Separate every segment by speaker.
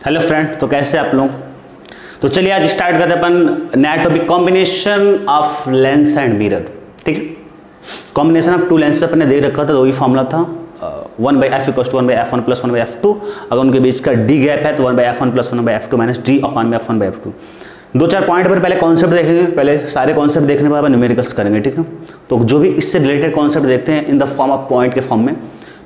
Speaker 1: Hello friend, तो कैसे आप लोग। तो चलिए आज स्टार्ट करते हैं अपन नया topic, combination of lens and mirror. ठीक है, कॉम्बिनेशन ऑफ टू लेंस अपन ने दे रखा था, तो वही फॉर्मूला था 1/f = 1/f1 + 1/f2। अगर उनके बीच का डी गैप है तो 1/f1 + 1/f2 - d/f1/f2। दो चार पॉइंट पर पहले कॉन्सेप्ट देखेंगे, पहले सारे कॉन्सेप्ट देखने के बाद न्यूमेरिकल्स करेंगे। ठीक है, तो जो भी इससे रिलेटेड कॉन्सेप्ट देखते हैं in the form of point के फॉर्म में।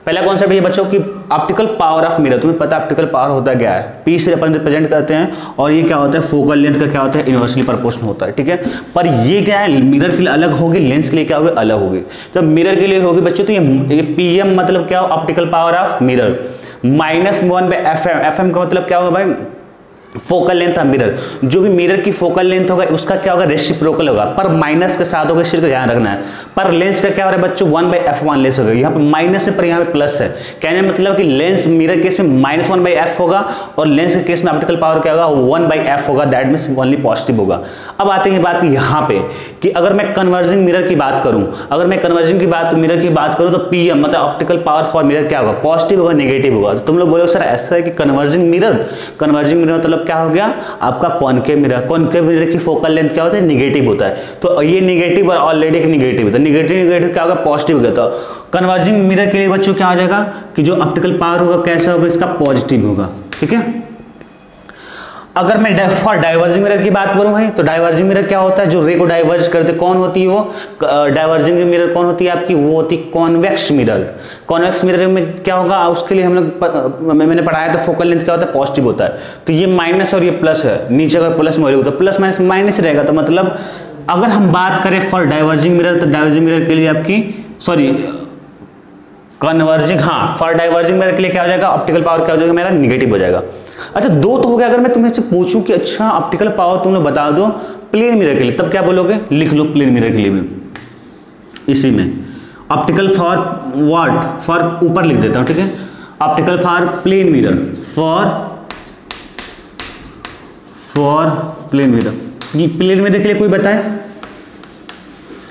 Speaker 1: पहला कॉन्सेप्ट ये बच्चों की ऑप्टिकल पावर ऑफ मिरर। तुम्हें पता है ऑप्टिकल पावर होता क्या है, पी से अपन रिप्रेजेंट करते हैं, और ये क्या होता है फोकल लेंथ का क्या होता है इनवर्सली प्रोपोर्शनल होता है। ठीक है, पर ये क्या है मिरर के लिए अलग होगी, लेंस के लिए क्या होगी अलग होगी। जब मिरर के लिए होगी बच्चों तो ये पीएम मतलब क्या हो, optical power of mirror -1/fm। fm का मतलब क्या होगा भाई, फोकल लेंथ ऑफ मिरर। जो भी मिरर की फोकल लेंथ होगा उसका क्या होगा रेसिप्रोकल होगा, पर माइनस के साथ होगा, इस चीज का ध्यान रखना है। पर लेंस का क्या हो रहा है बच्चों 1/f1 लेंस होगा, यहाँ पे माइनस है पर यहाँ पे प्लस है। कहने मतलब कि लेंस मिरर केस में -1/f होगा और लेंस के केस में ऑप्टिकल पावर क्या होगा 1/f होगा, दैट मींस ओनली पॉजिटिव होगा। अब आते हैं बात यहाँ पे कि अगर मैं कन्वर्जिंग मिरर की बात करूं, अगर मैं कन्वर्जिंग की बात मिरर की बात करूं तो पीएम मतलब ऑप्टिकल पावर फॉर मिरर क्या होगा पॉजिटिव होगा निगेटिव होगा। तो तुम लोग बोलोगे सर ऐसा है कि कन्वर्जिंग मिरर मतलब क्या हो गया आपका कॉनकेव मिरर। कॉनकेव मिरर की फोकल लेंथ क्या होता है निगेटिव होता है, तो ये निगेटिव और ऑलरेडी एक निगेटिव होता है, निगेटिव क्या होगा पॉजिटिव होगा। तो कन्वर्जिंग मिरर के लिए बच्चों क्या हो जाएगा कि जो ऑप्टिकल पावर होगा कैसा होगा इसका पॉजिटिव होगा। ठीक है, अगर मैं फॉर डाइवर्जिंग मिरर की बात करूं भाई तो डाइवर्जिंग मिरर क्या होता है, जो रे को डाइवर्ज करते कौन होती है वो डाइवर्जिंग मिरर कौन होती है आपकी, वो होती है कॉन्वेक्स मिरर। कॉन्वेक्स मिरर में क्या होगा उसके लिए हम लोग मैंने पढ़ाया था फोकल लेंथ क्या होता है पॉजिटिव होता है। तो ये माइनस और ये प्लस है, नीचे अगर प्लस में होगा तो प्लस माइनस माइनस रहेगा। तो मतलब अगर हम बात करें फॉर डाइवर्जिंग मिरर तो डाइवर्जिंग मिरर के लिए आपकी कन्वर्जिंग फॉर डाइवर्जिंग मिरर के लिए क्या हो जाएगा ऑप्टिकल पावर क्या हो जाएगा मेरा निगेटिव हो जाएगा। अच्छा दो तो हो गया। अगर मैं तुम्हें से पूछूं कि अच्छा ऑप्टिकल पावर तुम लोग बता दो प्लेन मिरर के लिए, तब क्या बोलोगे, लिख लो प्लेन मिरर के लिए भी इसी में ऑप्टिकल फॉर व्हाट फॉर ऊपर लिख देता हूं। ठीक है, optical for plane mirror for plane mirror. ये प्लेन मिरर के लिए कोई बताए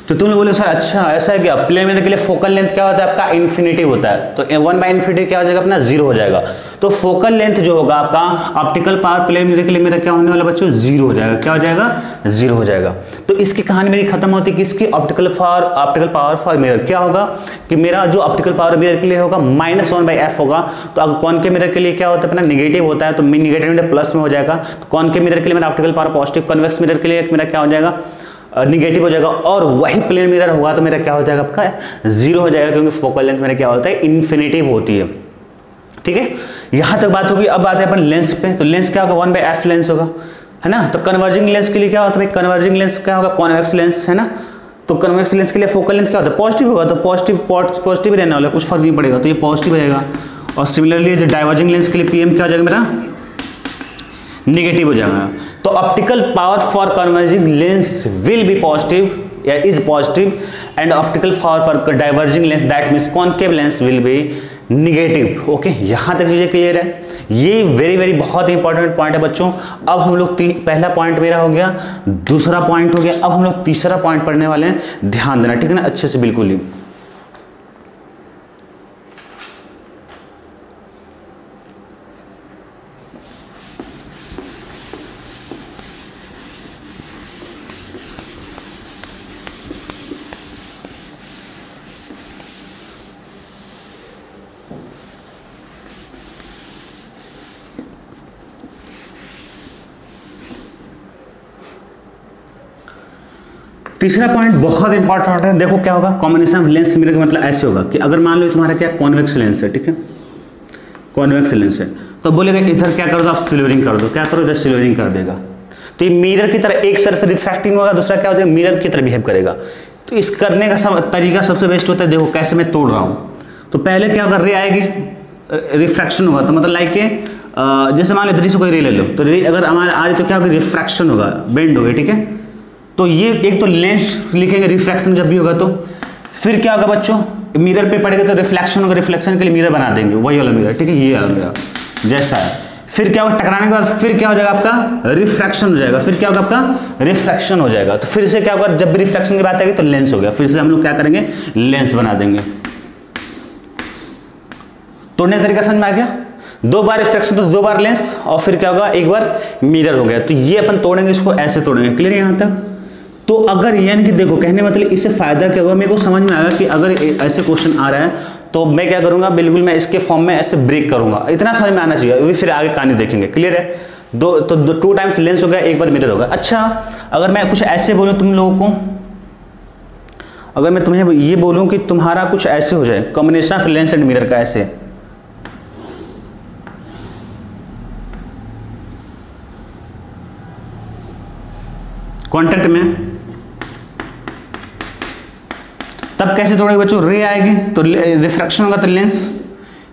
Speaker 1: तो तुम लोग बोले सर अच्छा ऐसा है क्या, प्लेन मिरर के लिए फोकल लेंथ क्या होता है आपका इन्फिनिटी होता है, तो 1/∞ क्या हो जाएगा अपना 0 हो जाएगा। तो फोकल लेंथ जो होगा आपका ऑप्टिकल पावर प्लेन मिरर के लिए मेरा क्या होने वाला बच्चों 0 हो जाएगा। क्या हो जाएगा 0 हो जाएगा। तो इसकी कहानी मेरी खत्म होती है कि इसकी ऑप्टिकल पावर फॉर मिरर क्या होगा कि मेरा जो ऑप्टिकल पावर मिरर के लिए होगा -1/f होगा। तो अगर कॉनकेव मिरर के लिए क्या होता है अपना निगेटिव होता है, तो निगेटिव प्लस में हो जाएगा। तो कॉनकेव मिरर के लिए मेरा optical power positive, convex mirror के लिए मेरा क्या हो जाएगा निगेटिव हो जाएगा, और वही प्लेन मिरर होगा तो मेरा क्या हो जाएगा आपका 0 हो जाएगा, क्योंकि फोकल लेंथ मेरा क्या होता है इन्फिनिटिव होती है। ठीक है, यहां तक बात होगी। अब आते हैं अपन लेंस पे, तो लेंस क्या होगा 1/f लेंस होगा, है ना। तो कन्वर्जिंग लेंस के लिए क्या होता है भाई, कन्वर्जिंग लेंस क्या होगा कॉन्वेक्स लेंस, है ना। तो कन्वेक्स लेंस के लिए फोकल लेंथ क्या होता है पॉजिटिव होगा, तो पॉजिटिव रहने वाला, कुछ फर्क नहीं पड़ेगा, तो ये पॉजिटिव रहेगा। और सिमिलरली जो डाइवर्जिंग लेंस के लिए पीएम क्या हो जाएगा मेरा निगेटिव हो जाएगा। तो optical power for converging lens will be positive या is positive, and optical power for diverging lens that means concave lens will be negative. Okay, यहां तक चीजें क्लियर है। ये वेरी बहुत इंपॉर्टेंट पॉइंट है बच्चों। अब हम लोग पहला पॉइंट मेरा हो गया, दूसरा पॉइंट हो गया, अब हम लोग तीसरा पॉइंट पढ़ने वाले हैं, ध्यान देना ठीक है ना अच्छे से बिल्कुल ही। तीसरा पॉइंट बहुत इंपॉर्टेंट है। देखो क्या होगा कॉम्बिनेशन ऑफ लेंस मिरर का मतलब ऐसे होगा कि अगर मान लो तुम्हारा क्या कॉन्वेक्स लेंस है, ठीक है कॉन्वेक्स लेंस है, तो बोलेगा इधर क्या कर दो आप सिल्वरिंग कर दो, क्या करो इधर सिल्वरिंग कर देगा। तो ये मिरर की तरह एक तरफ रिफ्रैक्टिंग होगा, दूसरा क्या होता है मिरर की तरह बिहेव करेगा। तो इस करने का तरीका सबसे बेस्ट होता है, देखो कैसे मैं तोड़ रहा हूँ। तो पहले क्या होगा रे आएगी, रिफ्रैक्शन होगा, तो मतलब लाइक के जैसे मान लो इधर से कोई रे ले लो, तो रे अगर हमारे आ रही तो क्या होगा रिफ्रैक्शन होगा, बेंड होगा। ठीक है, तो ये एक तो लेंस लिखेंगे रिफ्रैक्शन जब भी होगा, तो फिर क्या होगा बच्चों मिरर पे पड़ेगा तो रिफ्लेक्शन होगा, रिफ्लेक्शन के लिए मिरर बना देंगे वही वाला मिरर। ठीक है, ये वाला मिरर जैसा है। फिर क्या होगा टकराने के बाद फिर क्या हो जाएगा आपका रिफ्रैक्शन हो जाएगा, फिर क्या होगा आपका रिफ्रैक्शन हो जाएगा। तो फिर से क्या होगा जब भी रिफ्रैक्शन की बात आएगी तो लेंस हो गया, फिर से हम लोग क्या करेंगे लेंस बना देंगे। तोड़ने का तरीका समझ में आ गया। 2 बार रिफ्रैक्शन तो 2 बार लेंस, और फिर क्या होगा, एक बार मिरर हो गया। तो ये अपन तोड़ेंगे, इसको ऐसे तोड़ेंगे। क्लियर यहाँ तक? तो अगर यानी कि देखो कहने मतलब इससे फायदा क्या होगा, मेरे को समझ में आएगा कि अगर ऐसे क्वेश्चन आ रहा है तो मैं क्या करूंगा, बिल्कुल मैं इसके फॉर्म में ऐसे ब्रेक करूंगा। इतना समझ में आना चाहिए, अभी फिर आगे कहानी देखेंगे। क्लियर है? 2 टाइम्स लेंस हो गया, एक बार मिरर होगा। अच्छा, अगर मैं कुछ ऐसे बोलूं तुम लोगों को, अगर मैं तुम्हें ये बोलूं कि तुम्हारा कुछ ऐसे हो जाए, combination of lens and mirror का, ऐसे कांटेक्ट में, तब कैसे तोड़ेंगे बच्चों, रे आएगी तो रिफ्रैक्शन होगा तो लेंस,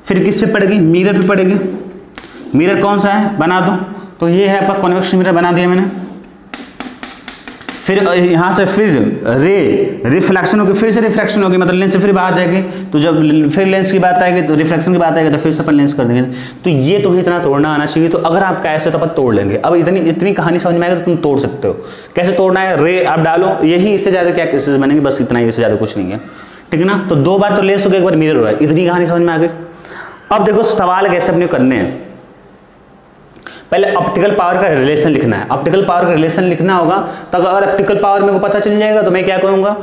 Speaker 1: फिर किस पे पड़ेगी, मिरर पे पड़ेगी। मिरर कौन सा है, बना दो। तो ये है आपका कॉन्वेक्शन मिरर, बना दिया मैंने। फिर यहाँ से फिर रे रिफ्लेक्शन होगी, फिर से रिफ्रैक्शन होगी, मतलब लेंस से फिर बाहर जाएगी। तो जब फिर लेंस की बात आएगी तो रिफ्लेक्शन की बात आएगी, तो फिर से अपन लेंस कर देंगे। तो ये तुम्हें इतना तोड़ना आना चाहिए। तो अगर आपका ऐसे तो अपन तोड़ लेंगे। अब इतनी कहानी समझ में आएगी तो तुम तोड़ सकते हो। कैसे तोड़ना है, रे आप डालो, यही, इससे ज़्यादा क्या केसेस बनेंगे, बस इतना ही, इससे ज़्यादा कुछ नहीं है। ठीक है ना? तो 2 बार तो लेंस हो गया, एक बार मिरर हो रहा है, इतनी कहानी समझ में आ गई। अब देखो सवाल कैसे अपने करने हैं। पहले ऑप्टिकल पावर का रिलेशन लिखना है। ऑप्टिकल पावर का रिलेशन लिखना होगा, तो अगर ऑप्टिकल पावर मेरे को पता चल जाएगा तो मैं क्या करूंगा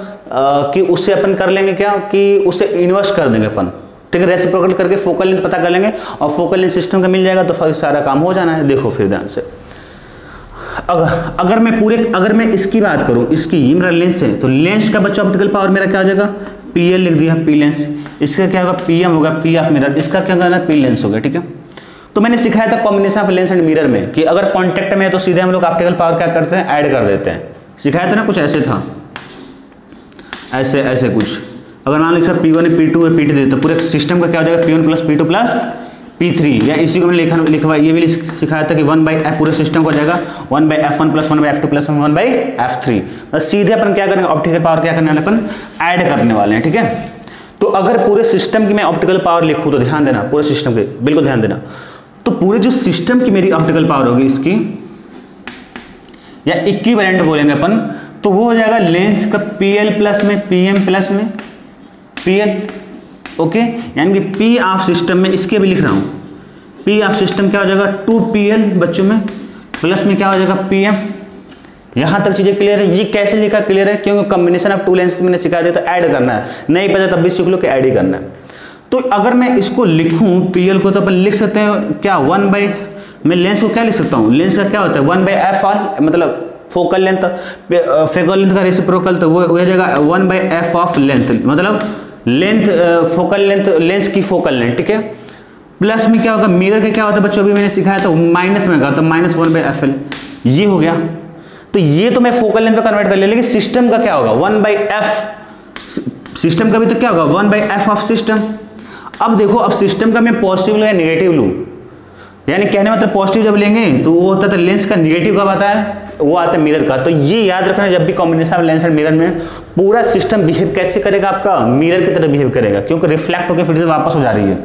Speaker 1: कि उससे अपन कर लेंगे क्या, कि उससे इन्वर्स कर देंगे अपन। ठीक है, रेसिप्रोकल करके फोकल लेंथ पता कर लेंगे, और फोकल लेंथ सिस्टम का मिल जाएगा तो फिर सारा काम हो जाना है। देखो फिर ध्यान से, अगर मैं इसकी बात करूं, इसकी ये मेरा लेंस है, तो लेंस का बच्चा ऑप्टिकल पावर मेरा क्या हो जाएगा, पीएल लिख दिया, पी लेंस। इसका क्या होगा, पीएम होगा, पी ऑफ मिरर। इसका क्या करना, पी लेंस हो गया। ठीक है, तो मैंने सिखाया था combination of lens and mirror में कि अगर कॉन्टेक्ट में है तो सीधे हम लोग ऑप्टिकल पावर क्या करते हैं, ऐड कर देते हैं। सिखाया था ना, कुछ ऐसे था, ऐसे कुछ। अगर मान लो इसका P1 है, P2 है, P3 है, तो पूरे सिस्टम का क्या हो जाएगा, P1 plus P2 plus P3। या इसी को मैंने लिखवा ये भी सिखाया था कि 1/f पूरे सिस्टम को हो जाएगा 1/f1 plus 1/f2 plus 1/f3। बस सीधे अपन क्या करेंगे, ऑप्टिकल पावर क्या करने वाले, अपन ऐड करने वाले हैं। ठीक है, तो अगर पूरे सिस्टम की मैं ऑप्टिकल पावर लिखूँ तो ध्यान देना, पूरे सिस्टम के बिल्कुल ध्यान देना। तो पूरे जो सिस्टम की मेरी ऑप्टिकल पावर होगी इसकी, या इक्विवेलेंट बोलेंगे अपन, तो वो हो जाएगा लेंस का PL प्लस में PM प्लस में PL। ओके, यानी कि P ऑफ सिस्टम में, इसके भी लिख रहा हूं, P ऑफ सिस्टम क्या हो जाएगा 2PL बच्चों में, प्लस में क्या हो जाएगा PM। यहां तक चीजें क्लियर है? ये कैसे लिखा, क्लियर है? क्योंकि कॉम्बिनेशन ऑफ 2 लेंस मैंने सिखा दिया, तो ऐड करना है, नहीं पता तब भी सीख लो कि ऐड ही करना है। तो अगर मैं इसको लिखूं PL को, तो अपन लिख सकते हैं क्या, मैं लेंस को क्या लिख सकता हूं, लेंस का क्या होता है 1/f ऑल, मतलब फोकल लेंथ का रेसिप्रोकल, तो वो हो जाएगा 1/f ऑफ लेंथ, मतलब लेंथ फोकल लेंथ, लेंस की फोकल लेंथ। ठीक है, प्लस में क्या होगा, मिरर का क्या होता है बच्चों, अभी मैंने सिखाया था, माइनस में होगा, तो -1/fl ये हो गया। तो ये तो मैं फोकल लेंथ पे कन्वर्ट कर लिया, लेकिन सिस्टम का क्या होगा 1/f, सिस्टम का भी तो क्या होगा 1/f ऑफ सिस्टम। अब देखो, अब सिस्टम का मैं पॉजिटिव लूं या नेगेटिव लूं, यानी कहने मतलब पॉजिटिव जब लेंगे तो वो होता है लेंस का, नेगेटिव कब आता है, वो आता है मिरर का। तो ये याद रखना, जब भी combination of lens and mirror में पूरा सिस्टम बिहेव कैसे करेगा, आपका मिरर की तरह बिहेव करेगा, क्योंकि रिफ्लेक्ट होकर फिर से वापस हो जा रही है,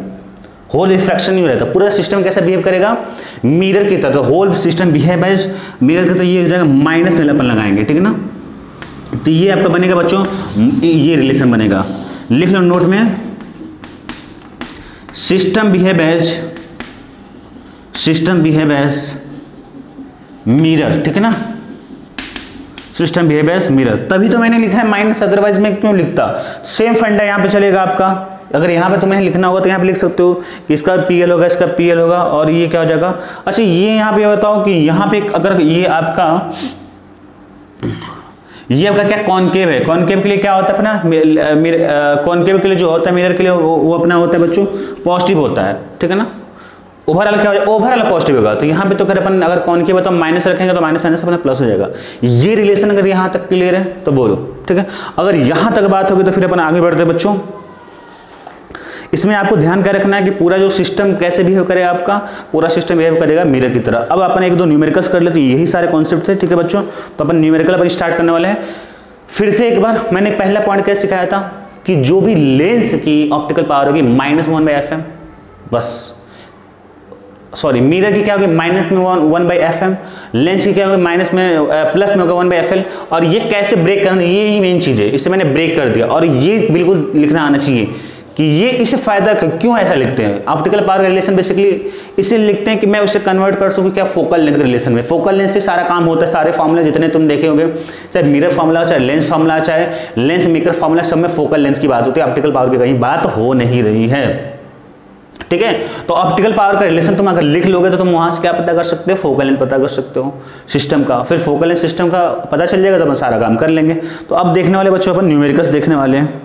Speaker 1: होल रिफ्लेक्शन नहीं हो रहा था। पूरा सिस्टम कैसा बिहेव करेगा, मिरर की तरह। तो whole system behave as mirror का, तो ये हो जाएगा माइनस में अपन लगाएंगे। ठीक है ना, तो ये आपका बनेगा बच्चों, ये रिलेशन बनेगा, लिख लो नोट में, सिस्टम बिहेव एज मिरर। ठीक है ना, सिस्टम बिहेव एज मिरर, तभी तो मैंने लिखा है माइनस, अदरवाइज मैं क्यों लिखता। सेम फंडा यहाँ पे चलेगा आपका। अगर यहाँ पे तुम्हें लिखना होगा तो यहाँ पे लिख सकते हो कि इसका PL होगा, इसका PL होगा, और ये क्या हो जाएगा। अच्छा, ये यहाँ पे बताओ कि यहाँ पे अगर ये आपका क्या कॉनकेव है, कॉनकेव के लिए क्या होता है अपना, कॉनकेव के लिए जो होता है मिरर के लिए वो अपना होता है बच्चों पॉजिटिव होता है। ठीक है ना, ओवरऑल क्या हो जाएगा, ओवरऑल पॉजिटिव होगा। तो यहाँ पे तो अगर अपन अगर कॉनकेव है तो माइनस रखेंगे, तो माइनस अपना प्लस हो जाएगा। ये रिलेशन अगर यहाँ तक क्लियर है तो बोलो। ठीक है, अगर यहाँ तक बात होगी तो फिर अपन आगे बढ़ते हैं बच्चों। इसमें आपको ध्यान क्या रखना है कि पूरा जो सिस्टम कैसे बिहेव करेगा, आपका पूरा सिस्टम बिहेव करेगा मिरर की तरह। अब अपन 1-2 न्यूमेरिकल्स कर लेते हैं, यही सारे कॉन्सेप्ट थे। ठीक है बच्चों, तो अपन न्यूमेरिकल अपन स्टार्ट करने वाले हैं। फिर से एक बार मैंने पहला पॉइंट कैसे सिखाया था कि जो भी लेंस की ऑप्टिकल पावर होगी -1/fm, बस सॉरी मिरर की क्या होगी -1/fm, लेंस की क्या होगी माइनस में प्लस में होगा 1/fl। और ये कैसे ब्रेक करना, ये ही मेन चीज़ है, इससे मैंने ब्रेक कर दिया। और ये बिल्कुल लिखना आना चाहिए कि ये इसे फायदा क्यों ऐसा लिखते हैं। ऑप्टिकल पावर का रिलेशन बेसिकली इसे लिखते हैं कि मैं उसे कन्वर्ट कर सकूं क्या फोकल लेंथ के रिलेशन में। फोकल लेंथ से सारा काम होता है, सारे फॉर्मूले जितने तुम देखे होंगे, चाहे मिरर फॉर्मूला, चाहे लेंस फॉर्मूला, चाहे लेंस मेकर फॉर्मूला, सब में फोकल लेंथ की बात होती है। ऑप्टिकल पावर की कहीं बात हो नहीं रही है, ठीक है। तो ऑप्टिकल पावर का रिलेशन तुम अगर लिख लोगे तो तुम वहां से क्या पता कर सकते हो, फोकल लेंथ पता कर सकते हो सिस्टम का। फिर फोकल लेंथ सिस्टम का पता चल जाएगा तो अपन सारा काम कर लेंगे। तो अब देखने वाले बच्चों अपन न्यूमेरिकल्स देखने वाले हैं।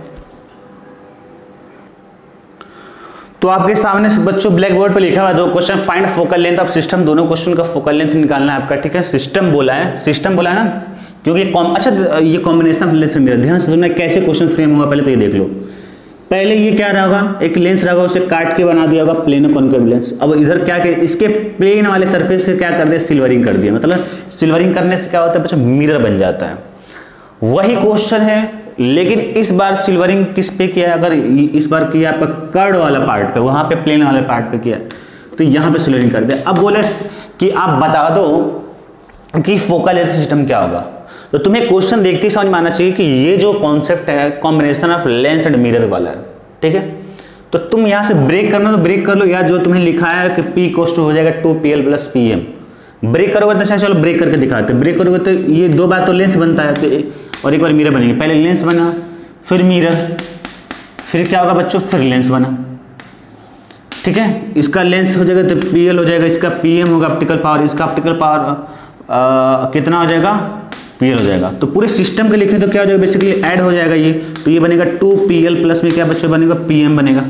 Speaker 1: तो आपके सामने बच्चों ब्लैक बोर्ड पे लिखा हुआ है 2 question, find focal length of system. दोनों क्वेश्चन का फोकल लेंथ निकालना है आपका, ठीक है। सिस्टम बोला है ना, क्योंकि अच्छा ये कॉम्बिनेशन लेंस मिरर, ध्यान से सुनना कैसे क्वेश्चन फ्रेम होगा पहले तो ये देख लो। पहले ये क्या रहेगा, एक लेंस रहेगा, उसे काट के बना दिया होगा प्लेन कॉन्केव लेंस। अब इधर क्या किया, इसके प्लेन वाले सरफेस से क्या कर दिया, सिल्वरिंग कर दिया। मतलब सिल्वरिंग करने से क्या होता है बच्चों, मिरर बन जाता है। वही क्वेश्चन है, लेकिन इस बार सिल्वरिंग किस पे किया है, अगर इस बार किया आपका कर्ड वाला पार्ट पे, वहां पे प्लेन वाले पार्ट पे किया तो यहाँ पे सिल्वरिंग कर दिया। अब बोले कि आप बता दो कि फोकल लेंथ सिस्टम क्या होगा। तो तुम्हें क्वेश्चन देखते ही समझ में आना चाहिए कि ये जो कॉन्सेप्ट है combination of lens and mirror वाला है, ठीक है। तो तुम यहां से ब्रेक करना तो ब्रेक कर लो, या जो तुम्हें लिखा है कि P इक्वल्स टू हो जाएगा 2PL + PM। ब्रेक करोगे तो चलो ब्रेक करके दिखाते हैं। ब्रेक करोगे तो ये 2 बार तो लेंस बनता है तो और एक बार मिरर बनेगी। पहले लेंस बना, फिर मिरर, फिर क्या होगा बच्चों, फिर लेंस बना, ठीक है। इसका लेंस हो जाएगा तो PL हो जाएगा, इसका PM होगा ऑप्टिकल पावर, इसका ऑप्टिकल पावर कितना हो जाएगा, PL हो जाएगा। तो पूरे सिस्टम के लिखें तो क्या हो जाएगा, बेसिकली ऐड हो जाएगा ये, तो ये बनेगा 2PL प्लस में क्या बच्चों बनेगा, PM बनेगा।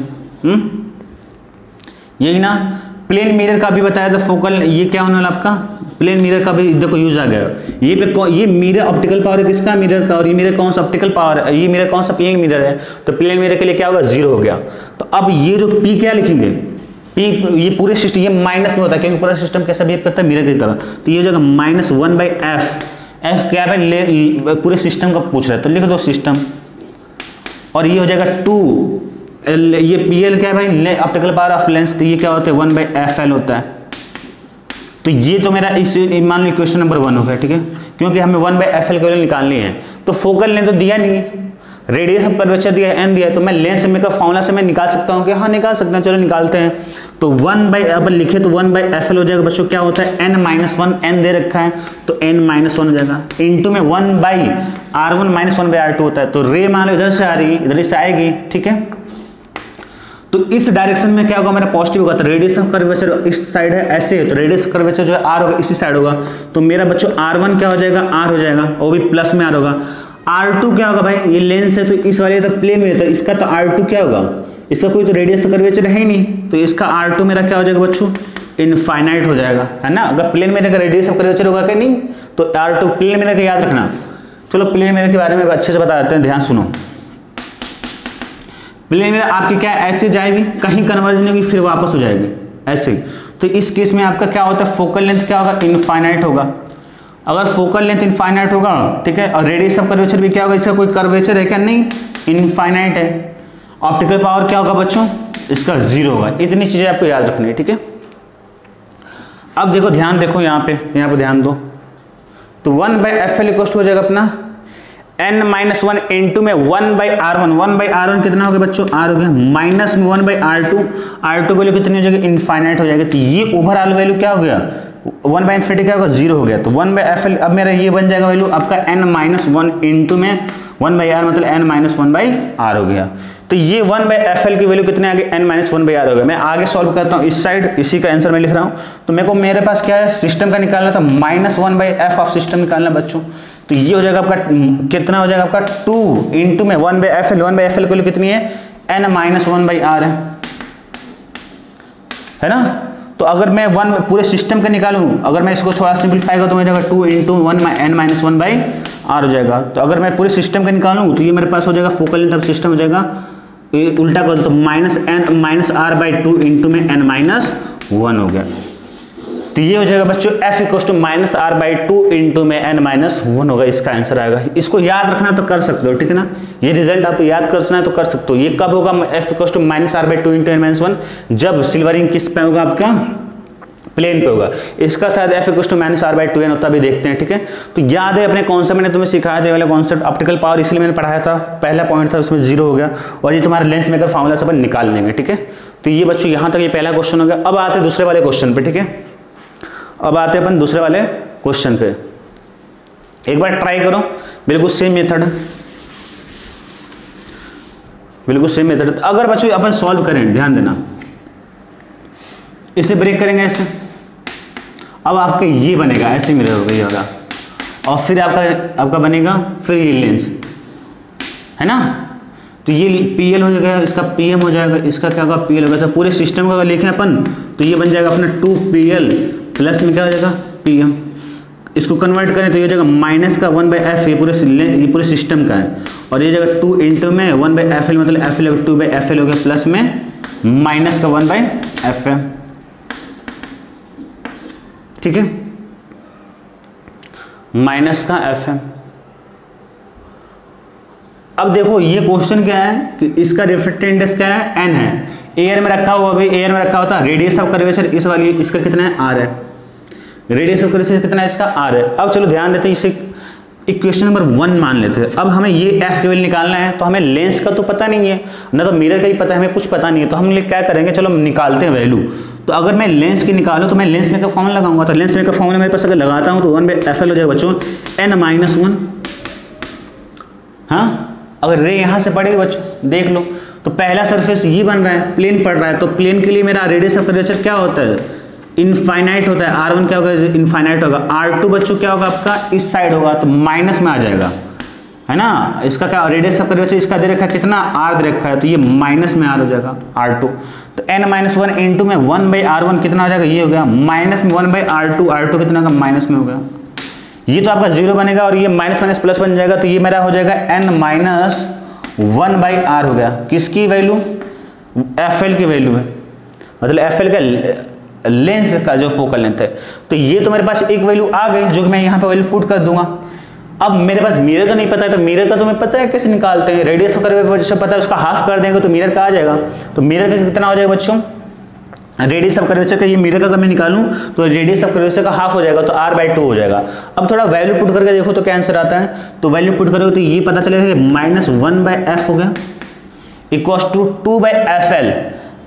Speaker 1: यही ना। प्लेन मिरर का भी बताया था फोकल, ये क्या होने वाला आपका प्लेन मिरर का भी देखो यूज आ गया। ये मिरर ऑप्टिकल पावर है किसका, मिरर का, और ये मिरर कौन सा ऑप्टिकल पावर है, ये मिरर कौन सा प्लेन मिरर है। तो प्लेन मिरर के लिए क्या होगा, 0 हो गया। तो अब ये जो P क्या लिखेंगे, P ये पूरे सिस्टम, ये माइनस में होता है क्योंकि पूरा सिस्टम कैसा बिहेव करता है, मिरर की तरह। तो ये हो जाएगा -1/f। F क्या है, पूरे सिस्टम का पूछ रहा है तो लिख दो सिस्टम, और ये हो जाएगा 2, ये PL क्या है भाई, ऑप्टिकल पावर ऑफ लेंस, तो ये क्या होता है 1/FL होता है। तो ये तो मेरा इस मान लो क्वेश्चन नंबर 1 हो गया, ठीक है, क्योंकि हमें 1/FL की वैल्यू निकालनी है। तो फोकल लेंथ तो दिया नहीं है, रेडियस ऑफ कर्वेचर दिया है, n दिया है, तो मैं लेंस मेकर फॉर्मूला से मैं निकाल सकता हूँ कि हाँ निकाल सकते हैं, चलो निकालते हैं। तो 1/, लिखे तो 1/FL हो जाएगा बच्चों, क्या होता है n-1, n दे रखा है तो n-1 हो जाएगा, इंटू में 1/r1 - 1/r2 होता है। तो रे मान लो इधर से आ रही है, इधर से आएगी, ठीक है। तो इस डायरेक्शन में क्या होगा, मेरा पॉजिटिव होगा, तो रेडियस ऑफ कर्वेचर इस साइड है, ऐसे है, तो रेडियस ऑफ कर्वेचर जो है r होगा, इसी साइड होगा। तो मेरा बच्चों r1 क्या हो जाएगा, r हो जाएगा, वो भी प्लस में r होगा। r2 क्या होगा भाई, ये लेंस है तो इस वाले तो प्लेन में है, तो इसका तो r2 क्या होगा, इसका कोई तो रेडियस कर्वेचर है ही नहीं, तो इसका r2 मेरा क्या हो जाएगा बच्चों, इनफाइनाइट हो जाएगा, है ना। अगर प्लेन में रेडियस कर्वेचर होगा कि नहीं, तो r2 प्लेन में याद रखना। चलो प्लेन में के बारे में अच्छे से बता देते हैं, ध्यान सुनो। प्लेन में आपकी क्या ऐसे जाएगी, कहीं कन्वर्जन होगी, फिर वापस हो जाएगी ऐसे। तो इस केस में आपका क्या होता है, फोकल लेंथ क्या होगा, इनफाइनाइट होगा। अगर फोकल लेंथ इनफाइनाइट होगा, ठीक है, और रेडियस ऑफ कर्वेचर भी क्या होगा, इसका कोई कर्वेचर है क्या, नहीं, इनफाइनाइट है। ऑप्टिकल पावर क्या होगा बच्चों, इसका 0 होगा। इतनी चीजें आपको याद रखनी है, ठीक है। अब देखो ध्यान देखो यहाँ पे ध्यान दो। तो 1/FL इक्वल हो जाएगा अपना n-1 इंटू में 1/r1, 1/r1 कितना हो गया बच्चों, r हो गया, माइनस में 1/r2, r2 वैल्यू कितनी हो जाएगी, इनफाइनाइट हो जाएगी। तो ये ओवरऑल वैल्यू क्या हो गया, 1/∞ क्या होगा, 0 हो गया। तो 1/FL अब मेरा ये बन जाएगा वैल्यू आपका n-1 इंटू में 1/r, मतलब n-1/r हो गया। तो ये 1/FL की वैल्यू कितने आ गई, n-1/r हो गया। मैं आगे सॉल्व करता हूँ, इस साइड इसी का आंसर मैं लिख रहा हूँ। तो मेरे पास क्या है, सिस्टम का निकालना था, -1/f ऑफ सिस्टम निकालना बच्चों। तो ये हो जाएगा आपका कितना हो जाएगा आपका 2 इंटू में 1/FL, 1/FL की वैल्यू कितनी है, n-1/r है ना। तो अगर मैं 1 पूरे सिस्टम का निकालूं, अगर मैं इसको थोड़ा सिंपलीफाई करूं तो हो जाएगा 2 इंटू 1n-1/r हो जाएगा। तो अगर मैं पूरे सिस्टम का निकालूं तो ये मेरे पास हो जाएगा फोकल लेंथ ऑफ सिस्टम हो जाएगा, ये उल्टा कर दो तो -r/2 इंटू में n-1 हो गया। तो ये हो जाएगा बच्चों F = -r/2 इंटू में n-1 होगा, इसका आंसर आएगा। इसको याद रखना तो कर सकते हो, ठीक है ना। ये रिजल्ट आपको याद करना है तो कर सकते हो। ये कब होगा, F = -r/2 इंटू n-1, जब सिल्वरिंग किस पे होगा आपका, प्लेन पे होगा। इसका शायद f equal to minus R by two N होता भी देखते हैं, ठीक है। तो याद है अपने कॉन्सेप्ट मैंने तुम्हें सिखाया था वाला कॉन्सेप्ट ऑप्टिकल पावर, इसलिए मैंने पढ़ाया था, पहला पॉइंट था उसमें 0 हो गया, और ये तुम्हारा लेंस मेकर फार्मूला से अपन निकाल लेंगे, ठीक है। तो ये बच्चों यहाँ तक ये पहला क्वेश्चन हो गया। अब आते हैं दूसरे वाले क्वेश्चन पे, ठीक है। अब आते हैं अपन दूसरे वाले क्वेश्चन पे, एक बार ट्राई करो, बिल्कुल सेम मेथड, बिल्कुल सेम मेथड। अगर बच्चों अपन सॉल्व करें, ध्यान देना, इसे ब्रेक करेंगे ऐसे, अब आपका ये बनेगा, ऐसे मिरर हो गई होगा, और फिर आपका बनेगा फिर ये लेंस, है ना। तो ये PL हो जाएगा, इसका PM हो जाएगा, इसका क्या होगा PL होगा। तो पूरे सिस्टम का अगर लिखें अपन तो ये बन जाएगा अपना 2PL प्लस में क्या हो जाएगा PM। इसको कन्वर्ट करें तो ये हो जाएगा माइनस का 1/f, ये पूरे सिस्टम का है, और ये जगह 2 इंटू में 1/FL, मतलब FL 2/FL हो गया, प्लस में माइनस का 1/FM, ठीक है, माइनस का FM। अब देखो ये क्वेश्चन क्या है कि इसका रिफ्रैक्टिव इंडेक्स क्या है, n है, एयर में रखा हुआ, अभी एयर में रखा होता है, रेडियस ऑफ कर्वेचर इस वाली, इसका कितना है r है, रेडियस ऑफ कर्वेचर कितना है, इसका r है। अब चलो ध्यान देते हैं, इसे इक्वेशन नंबर 1 मान लेते हैं। अब हमें ये f की वैल्यू निकालना है, तो हमें लेंस का तो पता नहीं है ना, तो मिरर का ही पता है, हमें कुछ पता नहीं है, तो हम क्या करेंगे, चलो हम निकालते हैं वैल्यू। तो अगर मैं लेंस की निकालूं तो मैं लेंस मेकर फॉर्मूला लगाऊंगा, तो लेंस मेकर फॉर्मूला मेरे पास अगर लगाता हूं तो 1/FL हो जाएगा बच्चों, n-1। हाँ, अगर रे यहां से पड़ेगी बच्चों देख लो, तो पहला सरफेस ये बन रहा है, प्लेन पड़ रहा है, तो प्लेन के लिए मेरा रेडियस ऑफ कर्वेचर क्या होता है, इनफाइनाइट होता है। R1 क्या होगा, इनफाइनाइट होगा। R2 बच्चों क्या होगा आपका, इस साइड होगा, तो माइनस में आ जाएगा, है ना। इसका क्या रेडियस ऑफ कर्वेचर इसका दे रखा है कितना, R दे रखा है, तो ये माइनस में R हो जाएगा, R2। तो n-1 इंटू में 1/R1 कितना हो जाएगा, ये हो गया माइनस में 1/R2, R2 कितना होगा, माइनस में हो गया। ये तो आपका 0 बनेगा, और ये माइनस माइनस प्लस बन जाएगा, तो ये मेरा हो जाएगा n-1/R हो गया। किसकी वैल्यू, FL की वैल्यू है, मतलब FL का लेंस का जो फोकल लेंथ है। तो ये तो मेरे पास एक वैल्यू आ गई, जो कि मैं यहाँ पे वैल्यू पुट कर दूंगा। अब मेरे पास मिरर का नहीं पता है, तो मिरर का तुम्हें पता है कैसे निकालते हैं, रेडियस ऑफ कर्वेचर पता है, उसका हाफ कर देंगे तो मिरर का आ जाएगा। तो मिरर का कितना हो जाएगा बच्चों, रेडियस ऑफ कर्वेचर का, ये मिरर का अगर मैं निकालूं तो रेडियस ऑफ कर्वेचर का हाफ हो जाएगा, तो r/2 हो जाएगा। अब थोड़ा वैल्यू पुट करके देखो तो क्या आंसर आता है, तो वैल्यू पुट करोगे तो ये पता चलेगा कि -1/f हो गया इक्वल्स टू 2/FL।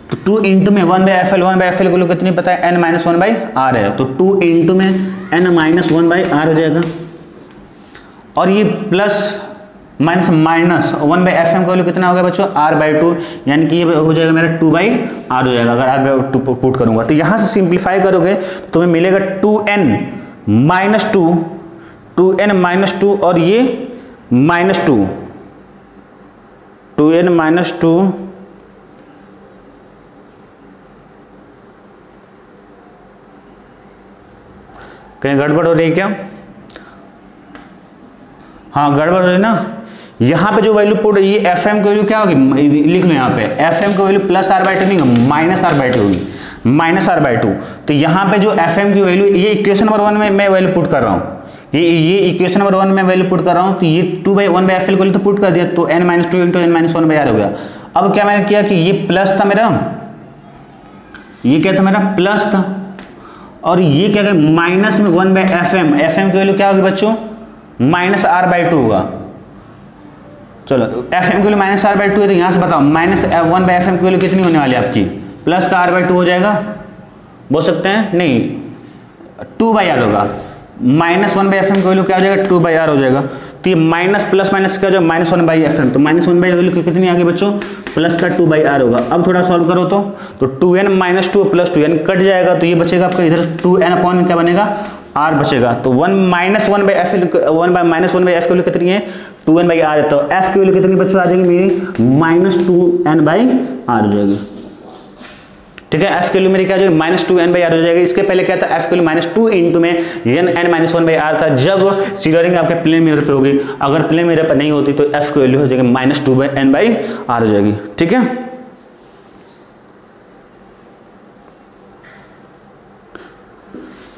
Speaker 1: तो 2 इंटू में 1/FL, 1/FL को कितनी पता है, n-1/r है, तो 2 इंटू में n-1/r हो जाएगा, और ये प्लस माइनस 1/FM का वैल्यू कितना होगा बच्चों, r/2, यानी कि ये हो जाएगा मेरा 2/r हो जाएगा। अगर r/2 पुट करूंगा तो यहाँ से सिंप्लीफाई करोगे तो तुम्हें मिलेगा 2n-2 और ये -2, 2n-2 कहीं गड़बड़ हो रही है क्या, हाँ गड़बड़ हो रही है ना। यहाँ पे जो वैल्यू पुट, ये FM की वैल्यू क्या होगी, लिख लो यहाँ पे FM की वैल्यू +r/2 नहीं होगी, -r/2 होगी, -r/2। तो यहाँ पे जो FM की वैल्यू, ये इक्वेशन नंबर 1 में मैं वैल्यू पुट कर रहा हूँ, ये इक्वेशन नंबर 1 में वैल्यू पुट कर रहा हूँ। तो ये 2/1/FL को तो पुट कर दिया, तो n-2 इंटू n-1/r हो गया। अब क्या मैंने किया कि ये प्लस था मेरा, ये क्या था मेरा प्लस था, और ये क्या माइनस में 1/FM, FM की वैल्यू क्या होगी बच्चों, -r/2 होगा। चलो FM की वैल्यू -r/2 है, तो यहाँ से बताओ -1/FM की वैल्यू कितनी होने वाली है आपकी, प्लस का r/2 हो जाएगा, बोल सकते हैं, नहीं 2/r होगा। -1/FM की वैल्यू क्या हो जाएगा, 2/r हो जाएगा। तो ये माइनस प्लस माइनस क्या हो जाएगा, -1/FM, तो -1/f वैल्यू कितनी आ गई बच्चों, प्लस का 2/r होगा। अब थोड़ा सॉल्व करो तो 2n-2 प्लस 2n कट जाएगा, तो ये बचेगा आपका इधर 2n अपॉन क्या बनेगा, r बचेगा। तो -1/f की वैल्यू कितनी है, 2n/r है, तो f की वैल्यू कितनी बच्चों आ जाएगी मेरी, -2n/r हो जाएगी। ठीक है, f की वैल्यू मेरी क्या हो जाएगी, -2n/r हो जाएगी। इसके पहले क्या था, f की वैल्यू -2 इंटू में n-1/r था, जब सीलरिंग आपके प्लेन मिरर पे होगी। अगर प्लेन मिरर पे नहीं होती तो f की वैल्यू हो जाएगी -2n/r हो जाएगी। ठीक है,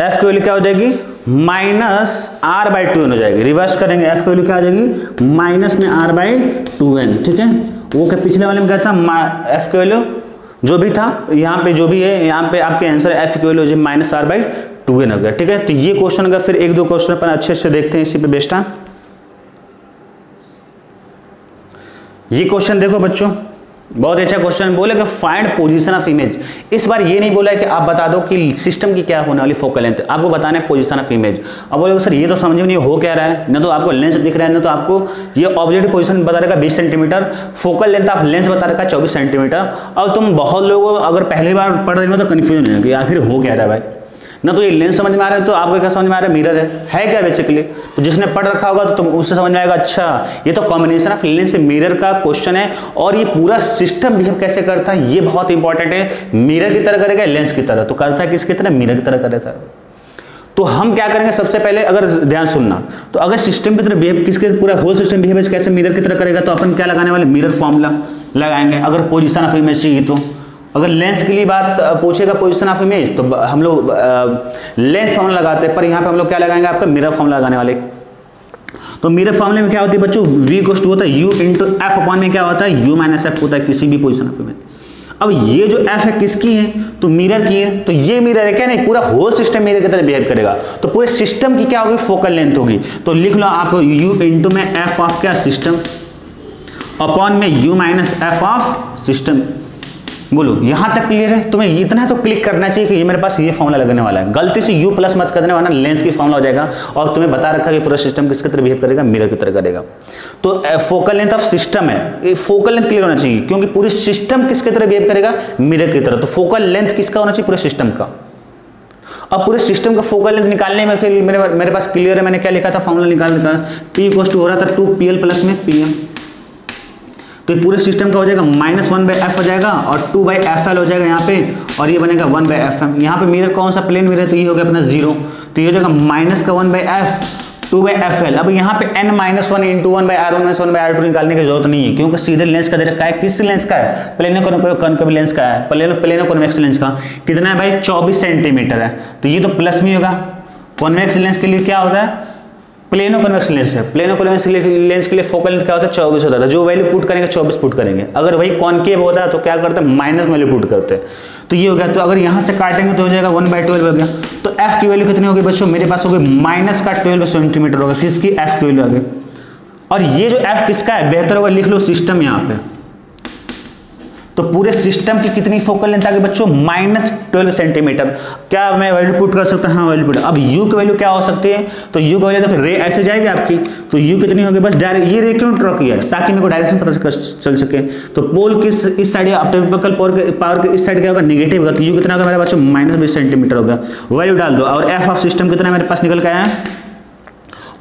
Speaker 1: f की वैल्यू क्या हो जाएगी, -r/2n हो जाएगी। रिवर्स करेंगे, f की वैल्यू क्या हो जाएगी, माइनस में r/2n। ठीक है, वो क्या पिछले वाले में क्या था, f की वैल्यू जो भी था यहाँ पे जो भी है, यहाँ पे आपके आंसर एफ इक्वल हो जाए -r/2n हो गया। ठीक है, तो ये क्वेश्चन अगर फिर एक दो क्वेश्चन अपन अच्छे से देखते हैं इसी पे बेस्ड है। ये क्वेश्चन देखो बच्चों, बहुत अच्छा क्वेश्चन बोले कि फाइंड पोजीशन ऑफ इमेज। इस बार ये नहीं बोला है कि आप बता दो कि सिस्टम की क्या होने वाली फोकल लेंथ, आपको बताना है पोजीशन ऑफ इमेज। अब बोलोगे सर ये तो समझ में नहीं हो क्या रहा है, ना तो आपको लेंस दिख रहा है, ना तो आपको ये ऑब्जेक्टिव पोजीशन बता रखा 20 centimetre, focal length of lens बता रखा 24 सेंटीमीटर। अब तुम बहुत लोगों अगर पहली बार पढ़ रहे हो तो कन्फ्यूजन हो जाएगी आखिर हो क्या रहा है भाई, ना तो ये लेंस समझ में आ रहा है तो आपको क्या समझ में आ रहा है, मिरर है क्या बेसिकली। तो जिसने पढ़ रखा होगा तो तुम उससे समझ में आएगा अच्छा ये तो कॉम्बिनेशन ऑफ लेंस से मिरर का क्वेश्चन है, और ये पूरा सिस्टम बिहेव कैसे करता है ये बहुत इंपॉर्टेंट है। मिरर की तरह करेगा लेंस की तरह, तो करता है किसकी तरह, मिरर की तरह करता है। तो हम क्या करेंगे सबसे पहले, अगर ध्यान सुनना, तो अगर सिस्टम की तरह बिहेव किसके पूरा होल सिस्टम बिहेव कैसे मिरर की तरह करेगा, तो अपन क्या लगाने वाले, मिरर फॉर्मूला लगाएंगे। अगर पोजीशन ऑफ इमेज चाहिए तो, अगर लेंस के लिए बात पूछेगा पोजीशन ऑफ इमेज तो हम लोग लेंस फॉर्मूला लगाते हैं, पर यहाँ पे हम लोग क्या लगाएंगे, आपका मिरर फॉर्मूला लगाने वाले। तो मिरर फॉर्मूले में क्या होती है बच्चों, v = होता है u इंटू एफ अपॉन में क्या होता है u - f होता है किसी भी पोजीशन ऑफ इमेज। अब ये जो f है किसकी है, तो मिरर की है, तो ये मिरर है क्या, नहीं पूरा होल सिस्टम मिरर की तरह बिहेव करेगा, तो पूरे सिस्टम की क्या होगी, फोकल लेंथ होगी। तो लिख लो आप u इंटू में f ऑफ क्या, सिस्टम, अपॉन में u - f ऑफ सिस्टम। बोलो यहां तक क्लियर है, तुम्हें इतना तो क्लिक करना चाहिए कि ये मेरे पास ये फॉर्मूला लगने वाला है, गलती से u प्लस मत करने, वरना लेंस की फॉर्मूला हो जाएगा, और तुम्हें बता रखा कि पूरा सिस्टम किसकी तरह बिहेव करेगा, मिरर की तरह करेगा। तो फोकल लेंथ ऑफ सिस्टम है, ये फोकल लेंथ क्लियर होना चाहिए, क्योंकि पूरी सिस्टम किसकी तरह बिहेव करेगा, मिरर की तरह। तो फोकल लेंथ किसका होना चाहिए, पूरे सिस्टम का। अब पूरे सिस्टम का फोकल लेंथ निकालने में मेरे पास क्लियर है, मैंने क्या लिखा था, फॉर्मूला निकालने का, P = हो रहा था 2PL प्लस में PM। तो पूरे सिस्टम का हो जाएगा -1/f हो जाएगा, और 2/fl हो जाएगा यहाँ पे, और ये बनेगा 1/fm। यहाँ पे मिरर कौन सा, प्लेन मिरर, तो ये हो गया अपना 0, तो ये हो जाएगा -1/f 2/fl। अब यहाँ पे n - 1 इंटू 1/r1 - 1/r2 निकालने की जरूरत नहीं है, क्योंकि सीधे लेंस का दे रखा है। किस लेंस का है, प्लेनो लेंस का है, प्लेनो कॉन्वेक्स लेंस का। कितना है भाई, 24 सेंटीमीटर है, तो ये तो प्लस में होगा। कॉन्वेक्स लेंस के लिए क्या होता है, प्लेनो कन्वेक्स लेंस है, प्लेनो कन्वेक्स लेंस के लिए फोकल लेंथ क्या होता है, 24 होता है। जो वैल्यू पुट करेंगे 24 पुट करेंगे। अगर वही कॉनकेव होता है तो क्या करते हैं, माइनस वैल्यू पुट करते हैं। तो ये हो गया, तो अगर यहाँ से काटेंगे तो हो जाएगा 1/12 हो गया। तो f की वैल्यू कितनी होगी बच्चों, मेरे पास हो गई -12 सेंटीमीटर होगा, किसकी, f की वैल्यू आ गई। और ये जो f किसका है, बेहतर होगा लिख लो सिस्टम यहाँ पे। तो पूरे सिस्टम की कितनी फोकल लेंथ आ गई बच्चों, -12 सेंटीमीटर। क्या मैं वैल्यू पुट कर सकता हूँ, हाँ वैल्यू पुट। अब u की वैल्यू क्या हो सकती है, तो u की वैल्यू देखो रे ऐसे जाएगी आपकी, तो u कितनी होगी, बस डायरेक्ट ये रे क्यों ड्रॉ किया है, ताकि मेरे को डायरेक्शन पता चल सके। तो पोल किस इस साइड या ऑप्टिकल पावर के इस साइड क्या होगा, नेगेटिव होगा, तो u कितना होगा मेरे बच्चों, -20 सेंटीमीटर होगा। वैल्यू डाल दो, और f ऑफ सिस्टम कितना मेरे पास निकल के आया है,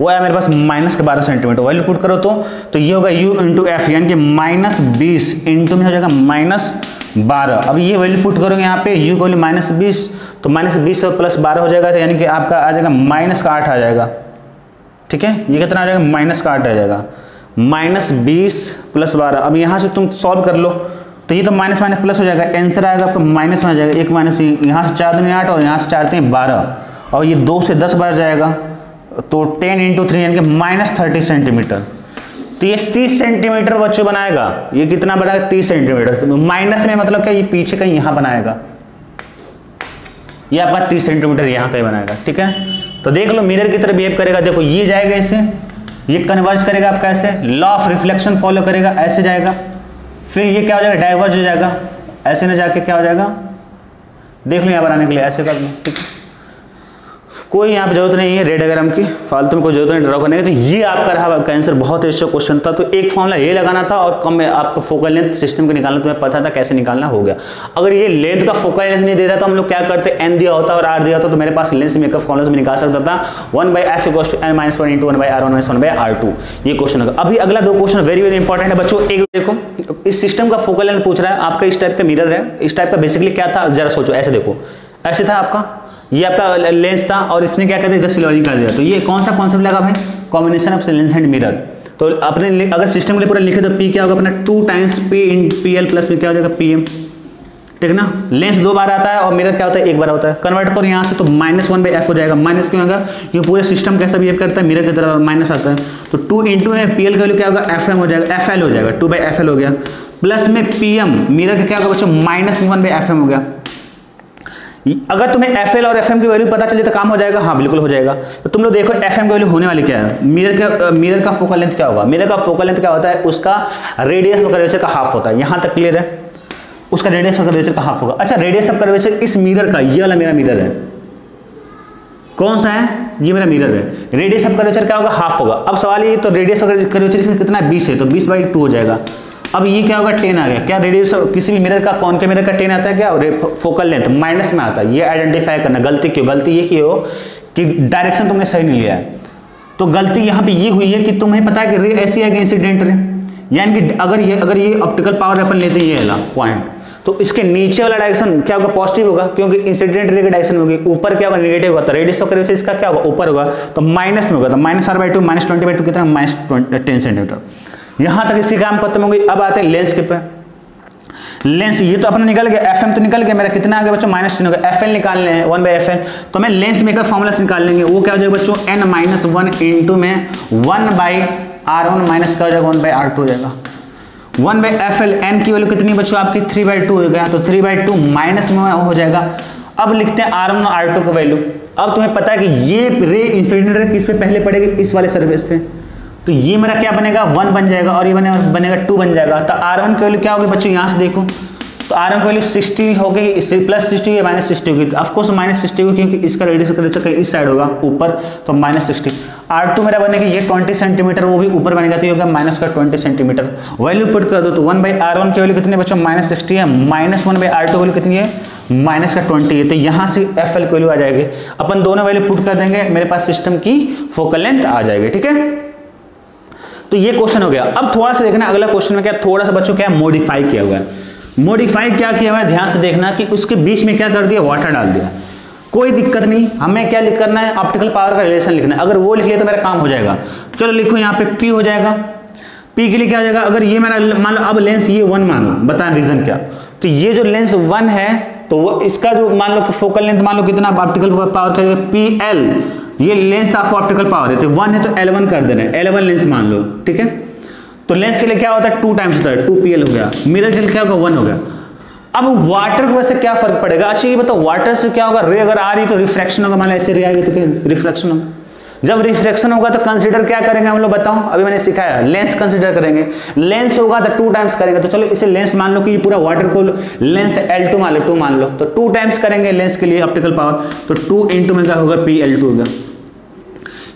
Speaker 1: वो है मेरे पास -12 सेंटीमीटर। वैल्यू पुट करो तो ये होगा u इंटू एफ, यानी कि -20 इंटू में हो जाएगा -12। अब ये वैल्यू पुट करोगे यहाँ पे, u की वैल्यू -20, तो -20 और +12 हो जाएगा, तो यानी कि आपका आ जाएगा -8 आ जाएगा। ठीक है, ये कितना आ जाएगा, -8 आ जाएगा, -20 + 12। अब यहाँ से तुम सॉल्व कर लो, तो ये तो माइनस माइनस प्लस हो जाएगा, आंसर आएगा आपका माइनस में आ जाएगा, एक माइनस यहाँ से 4 दूनी 8 और यहाँ से 4 3 12, और ये 2 से 10 बार जाएगा, तो 10 × 3 यानी कि -30 सेंटीमीटर। तो ये 30 सेंटीमीटर बच्चों बनाएगा। ये कितना बनाएगा, 30 सेंटीमीटर। तो माइनस में मतलब क्या, ये पीछे कहीं यहाँ बनाएगा, ये आपका 30 सेंटीमीटर यहाँ कहीं बनाएगा। ठीक है, तो देख लो मिरर की तरह बिहेव करेगा। देखो ये जाएगा ऐसे, ये कन्वर्ज करेगा आपका ऐसे, लॉ ऑफ रिफ्लेक्शन फॉलो करेगा, ऐसे जाएगा, फिर ये क्या हो जाएगा, डाइवर्ज हो जाएगा, ऐसे ना जाके क्या हो जाएगा, देख लो यहाँ बनाने के लिए ऐसे कर लो। ठीक है, कोई यहाँ पे जरूरत नहीं है रेड डायग्राम की, फालतू में कोई जरूरत नहीं ड्रॉ करने की। तो ये आपका रहा आपका आंसर, बहुत अच्छा क्वेश्चन था। तो एक फॉर्मूला ये लगाना था और कम में आपको फोकल लेंथ सिस्टम को निकालना तुम्हें पता था कैसे निकालना, हो गया। अगर ये लेंथ का फोकल लेंथ नहीं देता तो हम लोग क्या करते, n दिया होता और r दिया होता, तो मेरे पास लेंथ मेकअप फॉर्मूला में निकाल सकता था 1/f = n - 1 × 1/r1 - 1/r2। ये क्वेश्चन होगा। अभी अगला दो क्वेश्चन वेरी वेरी इंपॉर्टेंट है बच्चों। एक देखो, इस सिस्टम का फोकल लेंथ पूछ रहा है आपका, इस टाइप का मिरर है, इस टाइप का बेसिकली क्या था जरा सोचो, ऐसे देखो, ऐसे था आपका, ये आपका लेंस था और इसने क्या कर दिया, सिल्वरिंग कर दिया। तो ये कौन सा कॉन्सेप्ट लगा भाई, combination of lens and mirror. तो अपने अगर सिस्टम के लिए पूरा लिखे तो P क्या होगा अपना 2 × P × PL प्लस में क्या हो जाएगा PM। ठीक है ना। लेंस 2 बार आता है और मिरर क्या होता है, 1 बार होता है। कन्वर्ट करो यहाँ से तो -1/f हो जाएगा। माइनस क्यों होगा, ये पूरे सिस्टम कैसा बिहेव करता है, मिरर की तरह माइनस आता है। तो 2 इंटू में पीएल का वैल्यू क्या होगा, एफएम हो जाएगा, एफएल हो जाएगा, 2/fl हो गया। प्लस में पीएम मिरर का क्या होगा बच्चों, -1/fm हो गया। अगर तुम्हें एफएल और एफएम की वैल्यू पता चले तो काम हो जाएगा, हाँ बिल्कुल हो जाएगा। तो तुम लोग देखो एफएम की वैल्यू होने वाली क्या है, मिरर का फोकल लेंथ क्या होगा, मिरर का फोकल लेंथ क्या होता है, उसका रेडियस ऑफ कर्वेचर का हाफ होता है। यहां तक क्लियर है, उसका रेडियस ऑफ कर्वेचर का हाफ होगा। अच्छा रेडियस ऑफ कर्वेचर इस मिरर का, ये वाला मेरा मिरर है, कौन सा है, ये मेरा मिरर है, रेडियस ऑफ कर्वेचर क्या होगा, हाफ होगा। अब सवाल ये, तो रेडियस ऑफ कर्वेचर इसका कितना है, 20 है, तो 20/2 हो जाएगा। अब ये क्या होगा, 10 आ गया। क्या रेडियस किसी भी मिरर का, कौन के मिरर का 10 आता है क्या, फोकल लेंथ माइनस में आता है। ये आइडेंटिफाई करना, गलती क्यों, गलती ये की हो कि डायरेक्शन तुमने सही नहीं लिया है। तो गलती यहाँ पे ये हुई है कि तुम्हें पता है कि रे ऐसी है कि इंसिडेंट रे, यानी कि अगर ये ऑप्टिकल पावर अपन लेते हैं ये वाला पॉइंट, तो इसके नीचे वाला डायरेक्शन क्या होगा, पॉजिटिव होगा, क्योंकि इंसिडेंट रे की डायरेक्शन होगी। ऊपर क्या होगा, नेगेटिव होगा। तो रेडियस ऑफ कर्वेचर इसका क्या होगा, ऊपर होगा, तो माइनस में होगा। तो -r/2 -20/2 कितना, -10 सेंटीमीटर। यहां तक इसकी काम खत्म हो गई। अब आते हैं लेंस के पे। लेंस ये तो अपना निकल गया, एफएम तो निकल गया मेरा, कितना आ गया बच्चों, -10 हो गया। एफएल निकालने हैं 1/fl, तो मैं लेंस मेकर फॉर्मूला से निकाल लेंगे। वो क्या हो जाएगा बच्चों, n-1 इंटू में 1/r1 माइनस क्या हो जाएगा, 1/r2 हो जाएगा। 1/fl, n की वैल्यू कितनी बच्चों आपकी 3/2 हो गया, तो 3/2 माइनस में हो जाएगा। अब लिखते हैं r1 और r2 का वैल्यू। अब तुम्हें पता है कि ये रे इंसिडेंट रे किस पे पहले पड़ेगी, इस वाले सरफेस पे, तो ये मेरा क्या बनेगा, 1 बन जाएगा, और ये बनेगा 2 बन जाएगा। तो r1 की वैल्यू क्या होगी बच्चों, यहाँ से देखो, तो r1 की वैल्यू 60 होगी, +60 या -60 होगी। ऑफ कोर्स -60 होगी, क्योंकि इसका रेडियस कर्वेचर इस साइड होगा ऊपर, तो -60। r2 मेरा बनेगा ये 20 सेंटीमीटर, वो भी ऊपर बनेगा, तो ये होगा -20 सेंटीमीटर। वैल्यू पुट कर दो, तो 1/r1 की वैल्यू कितनी बच्चों, -60 है, -1/r2 वैल्यू कितनी है, -20 है। तो यहाँ से एफएल की वैल्यू आ जाएगी। अपन दोनों वैल्यू पुट कर देंगे, मेरे पास सिस्टम की फोकल लेंथ आ जाएगी। ठीक है, तो ये क्वेश्चन हो गया। अब थोड़ा सा देखना अगला क्वेश्चन में क्या, थोड़ा सा बच्चों क्या मॉडिफाई किया हुआ है। मॉडिफाई क्या किया हुआ है, ध्यान से देखना कि उसके बीच में क्या कर दिया, वाटर डाल दिया। कोई दिक्कत नहीं, हमें क्या लिख करना है, ऑप्टिकल पावर का रिलेशन लिखना है। अगर वो लिख लिया तो मेरा काम हो जाएगा। चलो लिखो यहाँ पे P हो जाएगा। P के लिए क्या हो जाएगा, अगर ये मेरा मान लो अब लेंस ये 1 मान लो, बताएं रीजन क्या। तो ये जो लेंस 1 है, तो वो इसका जो मान लो फोकल लेंथ मान लो कितना ऑप्टिकल पावर का, PL, ये लेंस ऑफ ऑप्टिकल पावर है, तो 1 है तो L1 कर देना है, L1 लेंस मान लो। ठीक है, तो लेंस के लिए क्या होता है, 2 टाइम्स होता है, 2PL हो गया। मिरर के लिए क्या होगा, 1 हो गया। अब वाटर को वैसे क्या फर्क पड़ेगा, अच्छा ये बताओ, वाटर से क्या होगा, रे अगर आ रही तो रिफ्रैक्शन होगा, मान लो ऐसे रे आएगी तो क्या रिफ्रैक्शन होगा। जब रिफ्रैक्शन होगा तो कंसीडर क्या करेंगे हम लोग, बताओ, अभी मैंने सिखाया, लेंस कंसीडर करेंगे। लेंस होगा तो 2 टाइम्स करेंगे, तो चलो इसे लेंस मान लो कि ये पूरा वाटर को लेंस L2 मान लो, 2 मान लो, तो 2 टाइम्स करेंगे लेंस के लिए ऑप्टिकल पावर, तो 2 इंटू में क्या होगा, PL2 होगा।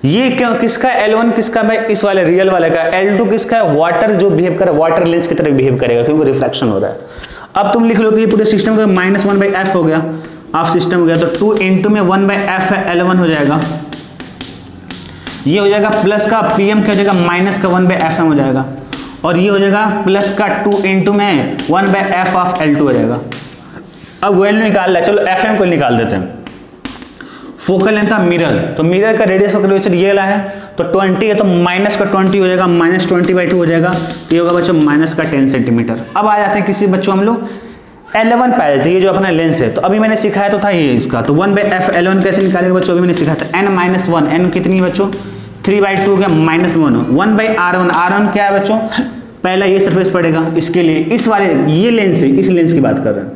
Speaker 1: ये क्या किसका, L1 किसका भाई, इस वाले रियल वाले का, L2 किसका है, वाटर जो बिहेव करे, वाटर लेंस की तरह बिहेव करेगा, क्योंकि रिफ्रैक्शन हो रहा है। अब तुम लिख लो तो ये पूरे सिस्टम का -1/f हो गया, ऑफ सिस्टम हो गया, तो 2 इंटू में 1/f L1 हो जाएगा। ये हो जाएगा प्लस का PM क्या हो जाएगा, माइनस का 1/fm हो जाएगा, और ये हो जाएगा प्लस का 2 इंटू में 1/f ऑफ L2 हो जाएगा। अब वैल्यू निकाल रहा है, चलो FM को निकाल देते हैं। फोकल लेंथ था मिरर, तो मिरर का रेडियस ऑफ कर्वेचर ये वाला है, तो 20 है तो -20 हो जाएगा, -20/2 हो जाएगा, तो ये होगा बच्चों -10 सेंटीमीटर। अब आ जाते हैं किसी बच्चों हम लोग L1 पाए थे, ये जो अपना लेंस है, तो अभी मैंने सिखाया तो था ये इसका, तो 1/f L1 कैसे निकालेंगे बच्चों, अभी मैंने सिखाया था, n-1, n कितनी है बच्चों, 3/2 का -1, 1/r1, r1 क्या है बच्चों, पहला ये सरफेस पड़ेगा, इसके लिए इस वाले ये लेंस है, इस लेंस की बात कर रहे हैं,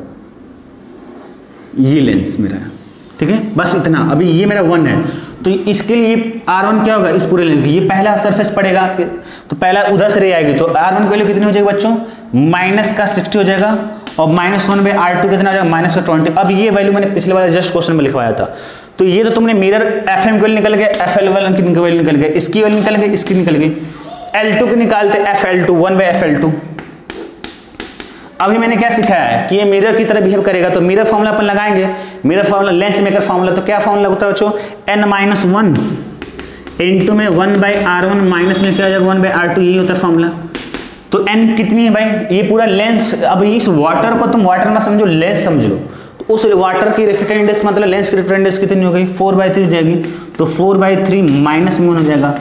Speaker 1: ये लेंस मेरा है, ठीक है, बस इतना। अभी ये मेरा 1 है, तो इसके लिए R1 क्या होगा, इस पूरे लेंथ, ये पहला सरफेस पड़ेगा, तो पहला उधर से रे आएगी, तो R1 की वैल्यू कितनी हो जाएगी बच्चों, -60 हो जाएगा, और -1/r2 कितना हो जाएगा, -20। अब ये वैल्यू मैंने पिछले वाले जस्ट क्वेश्चन में लिखवाया था, तो ये तो तुमने मिरर FM की वैल्यू निकल गया, FL की वैल्यू निकल गया, इसकी वैल्यू निकल गई, इसकी निकल गई, L2 की निकालते FL2, 1/FL2। अभी मैंने क्या सिखाया है कि ये मिरर की तरह बिहेव करेगा, तो मिरर फॉर्मूला अपन लगाएंगे, mirror formula lens maker formula, तो क्या फॉर्मूला होता है बच्चों, n-1 इंटू में 1/r1 माइनस में क्या हो जाएगा 1/r2, यही होता है फॉर्मूला। तो n कितनी है भाई, ये पूरा लेंस, अब इस वाटर को तुम वाटर ना समझो, लेंस समझो, तो उस वाटर की रिफ्रैक्टिव इंडेक्स मतलब लेंस की रिफ्रैक्टिव इंडेक्स कितनी हो गई, 4/3 हो जाएगी, तो 4/3 -1 हो जाएगा,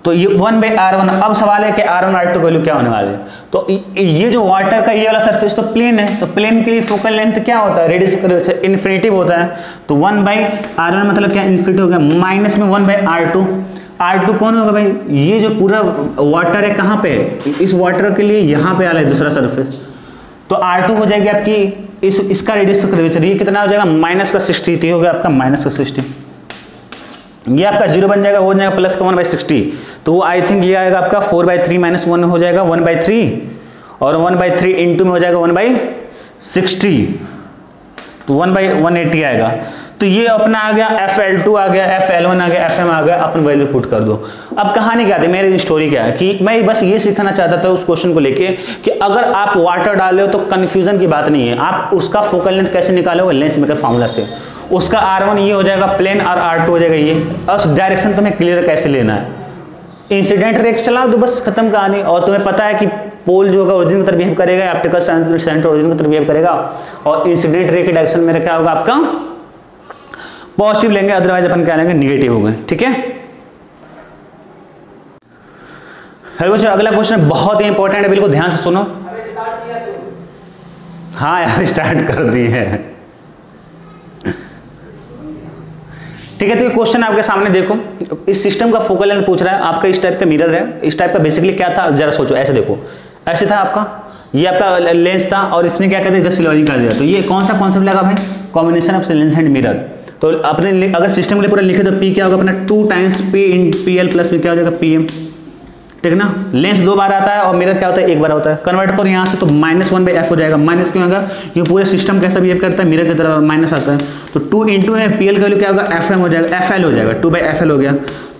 Speaker 1: तो ये 1/r1। अब सवाल है कि r1 r2 की वैल्यू क्या होने वाली है। तो ये जो वाटर का ये वाला सरफेस तो प्लेन है, तो प्लेन के लिए फोकल लेंथ क्या होता है, रेडियस ऑफ कर्वेचर इन्फिनिटिव होता है। तो 1/r1 मतलब क्या, इन्फिनिटिव हो गया, माइनस में 1/r2। r2 कौन होगा भाई, ये जो पूरा वाटर है कहाँ पे, इस वाटर के लिए यहाँ पे आ रहा है दूसरा सरफेस। तो r2 हो जाएगी आपकी इसका रेडियस ऑफ कर्वेचर, ये कितना हो जाएगा -60, हो गया आपका -60। ये आपका 0 बन जाएगा, वो हो जाएगा प्लस का 1/60। तो आई थिंक ये आएगा आपका 4/3 - 1 हो जाएगा 1/3, और 1/3 इंटू में हो जाएगा 1/60, तो 1/180 आएगा। तो ये अपना आ गया FL2 आ गया, FL1 आ गया, FM आ गया, अपन वैल्यू पुट कर दो। अब कहानी क्या थी, मेरी स्टोरी क्या है कि मैं बस ये सिखाना चाहता था उस क्वेश्चन को लेके कि अगर आप वाटर डाले हो तो कंफ्यूजन की बात नहीं है, आप उसका फोकल लेंथ कैसे निकालोगे, लेंस मेकर फार्मूला से। उसका R1 ये हो जाएगा प्लेन और R2 हो जाएगा ये, और डायरेक्शन तुम्हें क्लियर कैसे लेना है, इंसिडेंट रे चला दो, बस खत्म कहानी। और तुम्हें पता है कि पोल जो होगा ओरिजिन की तरफ बिहेव करेगा, ऑप्टिकल सेंटर ओरिजिन की तरफ बिहेव करेगा, और इंसिडेंट रे के डायरेक्शन में क्या होगा आपका पॉजिटिव लेंगे, अदरवाइज अपन क्या लेंगे नेगेटिव होंगे। ठीक है, हेलो बच्चों, अगला क्वेश्चन बहुत ही इंपॉर्टेंट है, बिल्कुल ध्यान से सुनो। हाँ यार स्टार्ट कर दी है। ठीक है, तो ये क्वेश्चन आपके सामने देखो, इस सिस्टम का फोकल लेंथ पूछ रहा है आपका, इस टाइप का मिरर है, इस टाइप का बेसिकली क्या था जरा सोचो, ऐसे देखो, ऐसे था आपका, ये आपका लेंस था, और इसने क्या कहते हैं सिलॉजिंग कर दिया। तो ये कौन सा कॉन्सेप्ट लगा भाई, combination of lens and mirror. तो अपने अगर सिस्टम के लिए पूरा लिखे तो P क्या होगा अपना 2 टाइम्स P इन PL प्लस में क्या हो जाएगा PM, ठीक है ना। लेंस 2 बार आता है और मिरर क्या होता है 1 बार होता है। कन्वर्ट करो यहाँ से तो -1/f हो जाएगा। माइनस क्यों होगा, ये पूरे सिस्टम कैसा बिहेव करता है, मिरर की तरह माइनस आता है। तो 2 इंटू है PL का वैल्यू क्या होगा FM हो जाएगा, FL हो जाएगा, 2/FL हो गया,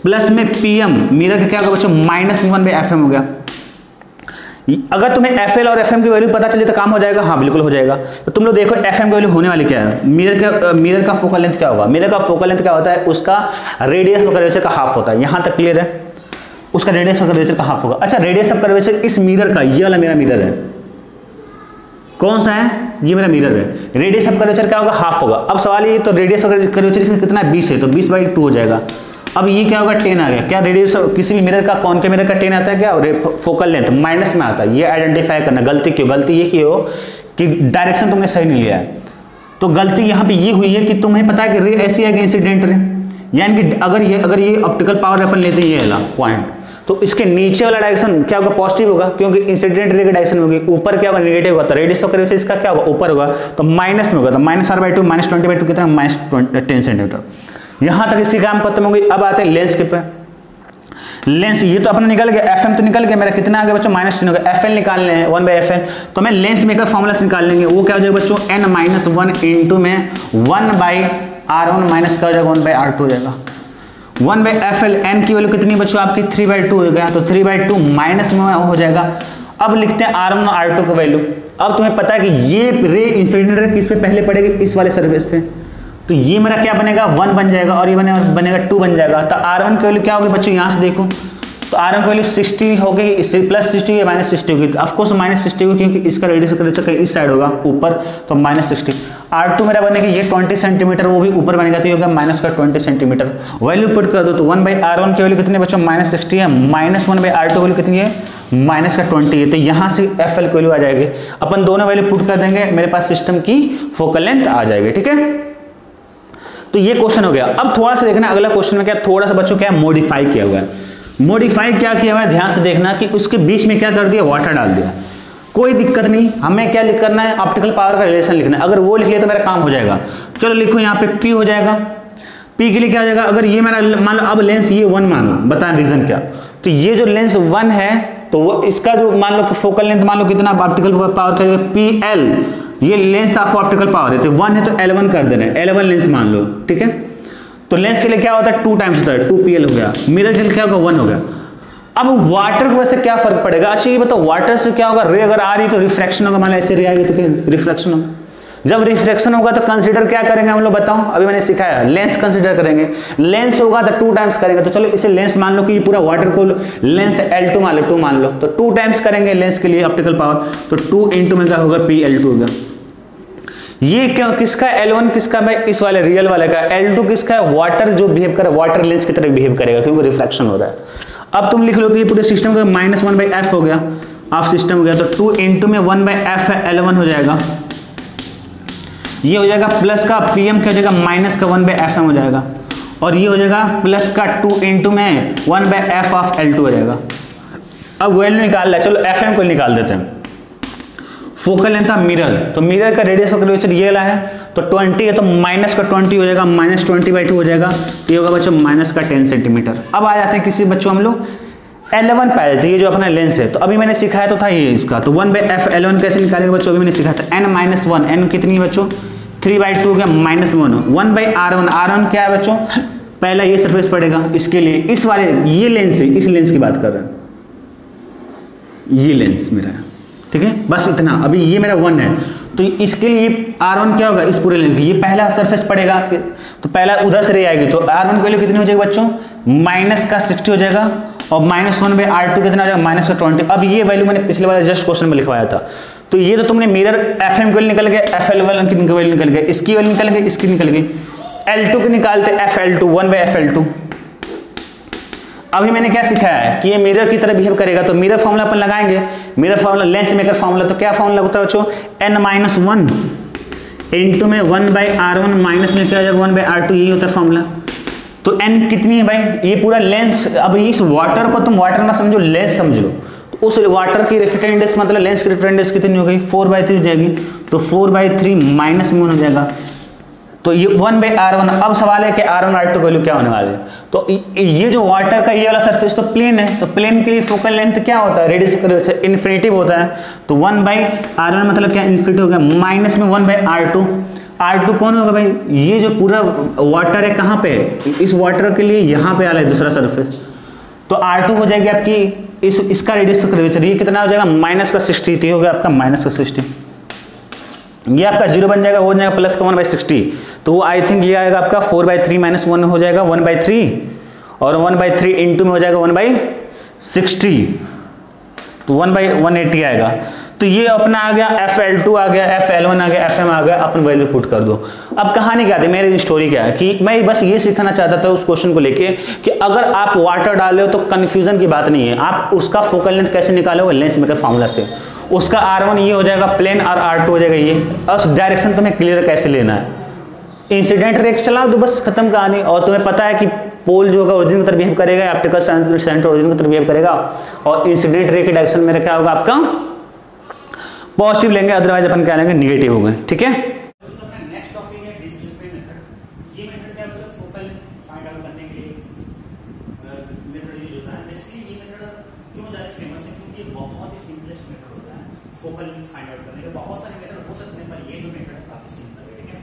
Speaker 1: प्लस में PM मिरर का क्या होगा बच्चों -1/FM हो गया। अगर तुम्हें FL और FM की वैल्यू पता चले तो काम हो जाएगा, हाँ बिल्कुल हो जाएगा। तो तुम लोग देखो FM की वैल्यू होने वाली क्या है, मिरर का फोकल लेंथ क्या होगा, मिरर का फोकल लेंथ क्या होता है, उसका रेडियस ऑफ कर्वेचर का हाफ होता है। यहाँ तक क्लियर है, उसका रेडियस ऑफ कर्वेचर का हाफ होगा। अच्छा, रेडियस ऑफ कर्वेचर इस मिरर का, ये वाला मेरा मिरर है, कौन सा है, ये मेरा मिरर है, रेडियस ऑफ कर्वेचर क्या होगा हाफ होगा। अब सवाल ये, तो रेडियस ऑफ कर्वेचर इसका कितना है 20 है, तो 20/2 हो जाएगा। अब ये क्या होगा 10 आ गया, क्या रेडियस किसी भी मिरर का, कौन के मिरर का 10 आता है क्या, फोकल लेंथ माइनस में आता है। ये आइडेंटिफाई करना, गलती क्यों, गलती ये की हो कि डायरेक्शन तुमने सही नहीं लिया है। तो गलती यहाँ पे ये हुई है कि तुम्हें पता है कि रे ऐसी है कि इंसिडेंट रे, यानी कि अगर ये ऑप्टिकल पावर अपन लेते हैं ये वाला पॉइंट, तो इसके नीचे वाला डायरेक्शन क्या होगा पॉजिटिव होगा, क्योंकि इंसिडेंट रे की डायरेक्शन होगी। ऊपर क्या होगा नेगेटिव होगा, तो रेडियस ऑफ कर्वेचर इसका क्या होगा ऊपर होगा, तो माइनस में होगा, तो -r/2 -20/2 कितना -10 सेंटीमीटर। यहां तक इसकी काम खत्म हो गई। अब आते हैं लेंस के पे। लेंस ये तो अपना निकल गया, FM तो निकल गया मेरा, कितना आ गया बच्चों -3 हो गया। FL निकालने हैं 1/FN, तो मैं लेंस मेकर फॉर्मूला से निकाल लेंगे, वो क्या हो जाएगा बच्चों n-1 इंटू में 1/r1 माइनस क्या हो जाएगा 1/r2 हो जाएगा। 1/FL n की वैल्यू कितनी बच्चों आपकी 3/2 हो गया, तो 3/2 माइनस में हो जाएगा। अब लिखते हैं R1 और R2 को वैल्यू। अब तुम्हें पता है कि ये रे इंसिडेंट रे किस पे पहले पड़ेगी, इस वाले सरफेस पे, तो ये मेरा क्या बनेगा 1 बन जाएगा, और ये बनेगा 2 बन जाएगा। तो R1 की वैल्यू क्या होगी बच्चों, यहाँ से देखो, तो R1 की वैल्यू 60 होगी, +60 या -60 होगी, ऑफकोर्स -60 होगी क्योंकि इसका रेडियस कर्वेचर इस साइड होगा ऊपर, तो -60। R2 मेरा बनेगा ये 20 सेंटीमीटर, वो भी ऊपर बनेगा, तो ये होगा -20 सेंटीमीटर। वैल्यू पुट कर दो, तो 1/R1 की वैल्यू कितनी बच्चों -60 है, -1/R2 की वैल्यू कितनी है -20 है। तो यहाँ से FL की वैल्यू आ जाएगी, अपन दोनों वैल्यू पुट कर देंगे, मेरे पास सिस्टम की फोकल लेंथ आ जाएगी। ठीक है, तो ये क्वेश्चन हो गया। अब थोड़ा सा देखना अगला क्वेश्चन में क्या, थोड़ा सा बच्चों क्या मॉडिफाई किया हुआ है। मॉडिफाई क्या किया हुआ है ध्यान से देखना, कि उसके बीच में क्या कर दिया, वाटर डाल दिया। कोई दिक्कत नहीं, हमें क्या लिख करना है, ऑप्टिकल पावर का रिलेशन लिखना है। अगर वो लिख लिया तो मेरा काम हो जाएगा। चलो लिखो यहाँ पे P हो जाएगा। P के लिए क्या हो जाएगा, अगर ये मेरा मान लो अब लेंस ये 1 मान लो, बताएं रीजन क्या, तो ये जो लेंस 1 है तो वो इसका जो मान लो फोकल लेंथ मान लो कितना ऑप्टिकल पावर का PL, ये लेंस ऑफ ऑप्टिकल पावर है, तो 1 है तो L1 कर देना है, L1 लेंस मान लो। ठीक है, तो लेंस के लिए क्या होता है 2 टाइम्स होता है, 2PL हो गया। मिरर के लिए क्या होगा 1 हो गया। अब वाटर को वैसे क्या फर्क पड़ेगा, अच्छा ये बताओ वाटर से क्या होगा, रे अगर आ रही तो रिफ्रैक्शन होगा, मान लो ऐसे रे आएगी तो क्या रिफ्रैक्शन होगा। जब रिफ्रैक्शन होगा तो कंसीडर क्या करेंगे हम लोग, बताओ अभी मैंने सिखाया, लेंस कंसीडर करेंगे। लेंस होगा तो 2 टाइम्स करेंगे, तो चलो इसे लेंस मान लो कि ये पूरा वाटर को लेंस L2 मान लो, 2 मान लो, तो 2 टाइम्स करेंगे लेंस के लिए ऑप्टिकल पावर, तो 2 इंटू में क्या होगा PL2 होगा। ये क्या किसका L1 किसका भाई, इस वाले रियल वाले का, L2 किसका है, वाटर जो बिहेव करे वाटर लेंस की तरह बिहेव करेगा क्योंकि रिफ्रैक्शन हो रहा है। अब तुम लिख लो तो ये पूरे सिस्टम का -1/f हो गया, ऑफ सिस्टम हो गया, तो 2 इंटू में 1/f है L1 हो जाएगा, ये हो जाएगा प्लस का pm क्या हो जाएगा माइनस का 1/fm हो जाएगा, और ये हो जाएगा प्लस का 2 इंटू में 1/f ऑफ L2 हो जाएगा। अब वैल्यू निकाल रहा है, चलो fm को निकाल देते हैं। फोकल लेंथ था मिरर, तो मिरर का रेडियस ऑफ कर्वेचर ये वाला है, तो 20 है तो माइनस का 20 हो जाएगा, -20/2 हो जाएगा, तो ये होगा बच्चों माइनस का 10 सेंटीमीटर। अब आ जाते हैं किसी बच्चों हम लोग L1 पाए थे, ये जो अपना लेंस है, तो अभी मैंने सिखाया तो था ये इसका, तो 1/f L1 कैसे निकालेंगे बच्चों, अभी मैंने सिखाया था n-1, n कितनी है बच्चों 3/2 हो गया, -1 1/r1, r1 क्या है बच्चों, पहला ये सरफेस पड़ेगा, इसके लिए इस वाले ये लेंस है, इस लेंस की बात कर रहे हैं, ये लेंस मेरा है, ठीक है, बस इतना। अभी ये मेरा 1 है, तो इसके लिए R1 क्या होगा, इस पूरे लेंथ ये पहला सरफेस पड़ेगा, तो पहला उधर से रे आएगी, तो R1 की वैल्यू कितनी हो जाएगी बच्चों -60 हो जाएगा, और -1/r2 कितना हो जाएगा -20। अब ये वैल्यू मैंने पिछले वाले जस्ट क्वेश्चन में लिखवाया था, तो ये तो तुमने मिरर एफएम की वैल्यू निकल गया, FL1 की वैल्यू निकल गई, इसकी वैल्यू निकल गई, इसकी निकल गई, L2 की निकालते FL2 1/FL2। अभी मैंने क्या सिखाया है कि ये मिरर की तरह बिहेव करेगा, तो मिरर फॉर्मूला अपन लगाएंगे, mirror formula lens maker formula, तो क्या फॉर्मूला होता है बच्चों n-1 इंटू में 1/r1 माइनस में क्या हो जाएगा 1/r2, यही होता है फॉर्मूला। तो n कितनी है भाई, ये पूरा लेंस, अब इस वाटर को तुम वाटर ना समझो, लेंस समझो, तो उस वाटर की रिफ्रैक्टिव इंडेक्स मतलब लेंस की रिफ्रैक्टिव इंडेक्स कितनी हो गई 4/3 हो जाएगी, तो 4/3 माइनस में हो जाएगा, तो ये 1/r1। अब सवाल है कि R1 R2 की वैल्यू क्या होने वाली है, तो ये जो वाटर का ये वाला सरफेस तो प्लेन है, तो प्लेन के लिए फोकल लेंथ क्या होता है, रेडियस ऑफ कर्वेचर इन्फिनिटिव होता है, तो 1/r1 मतलब क्या इन्फिनिटिव हो गया, माइनस में 1/r2। R2 कौन होगा भाई, ये जो पूरा वाटर है कहाँ पे, इस वाटर के लिए यहाँ पे आ रहा है दूसरा सरफेस, तो R2 हो जाएगी आपकी इसका रेडियस ऑफ कर्वेचर, ये कितना हो जाएगा -60, हो गया आपका -60, ये आपका 0 बन जाएगा, हो जाएगा प्लस का 1/60, तो वो आई थिंक ये आएगा आपका 4/3 - 1 हो जाएगा 1/3, और 1/3 इंटू में हो जाएगा 1/60, तो 1/180 आएगा। तो ये अपना आ गया FL2 आ गया, FL1 आ गया, FM आ गया, अपन वैल्यू पुट कर दो। अब कहानी क्या थी, मेरी स्टोरी क्या है कि मैं बस ये सिखाना चाहता था उस क्वेश्चन को लेके कि अगर आप वाटर डाले हो तो कंफ्यूजन की बात नहीं है, आप उसका फोकल लेंथ कैसे निकालोगे लेंस मेकर फार्मूला से, उसका R1 ये हो जाएगा प्लेन और R2 हो जाएगा ये, और उस डायरेक्शन तुम्हें क्लियर कैसे लेना है, इंसिडेंट रेख चला दो बस खत्म कहानी। और तुम्हें पता है कि पोल जो होगा ओरिजिन की तरफ बिहेव करेगा, ऑप्टिकल सेंटर ओरिजिन की तरफ बिहेव करेगा, और इंसिडेंट रे के डायरेक्शन मेरा क्या होगा आपका पॉजिटिव लेंगे, अदरवाइज अपन क्या लेंगे नेगेटिव होगा, ठीक है। नेक्स्ट टॉपिक है डिस्प्लेसमेंट मेथड। ये मेथड क्या होता है फोकल फाइंड आउट करने के लिए मेथड यूज होता है। बेसिकली ये मेथड क्यों ज्यादा फेमस है, क्योंकि ये बहुत ही सिंपलेस्ट मेथड होता है फोकल फाइंड आउट करने के। बहुत सारे मेथड हो सकते हैं पर ये जो मेथड है काफी सिंपल है, ठीक है,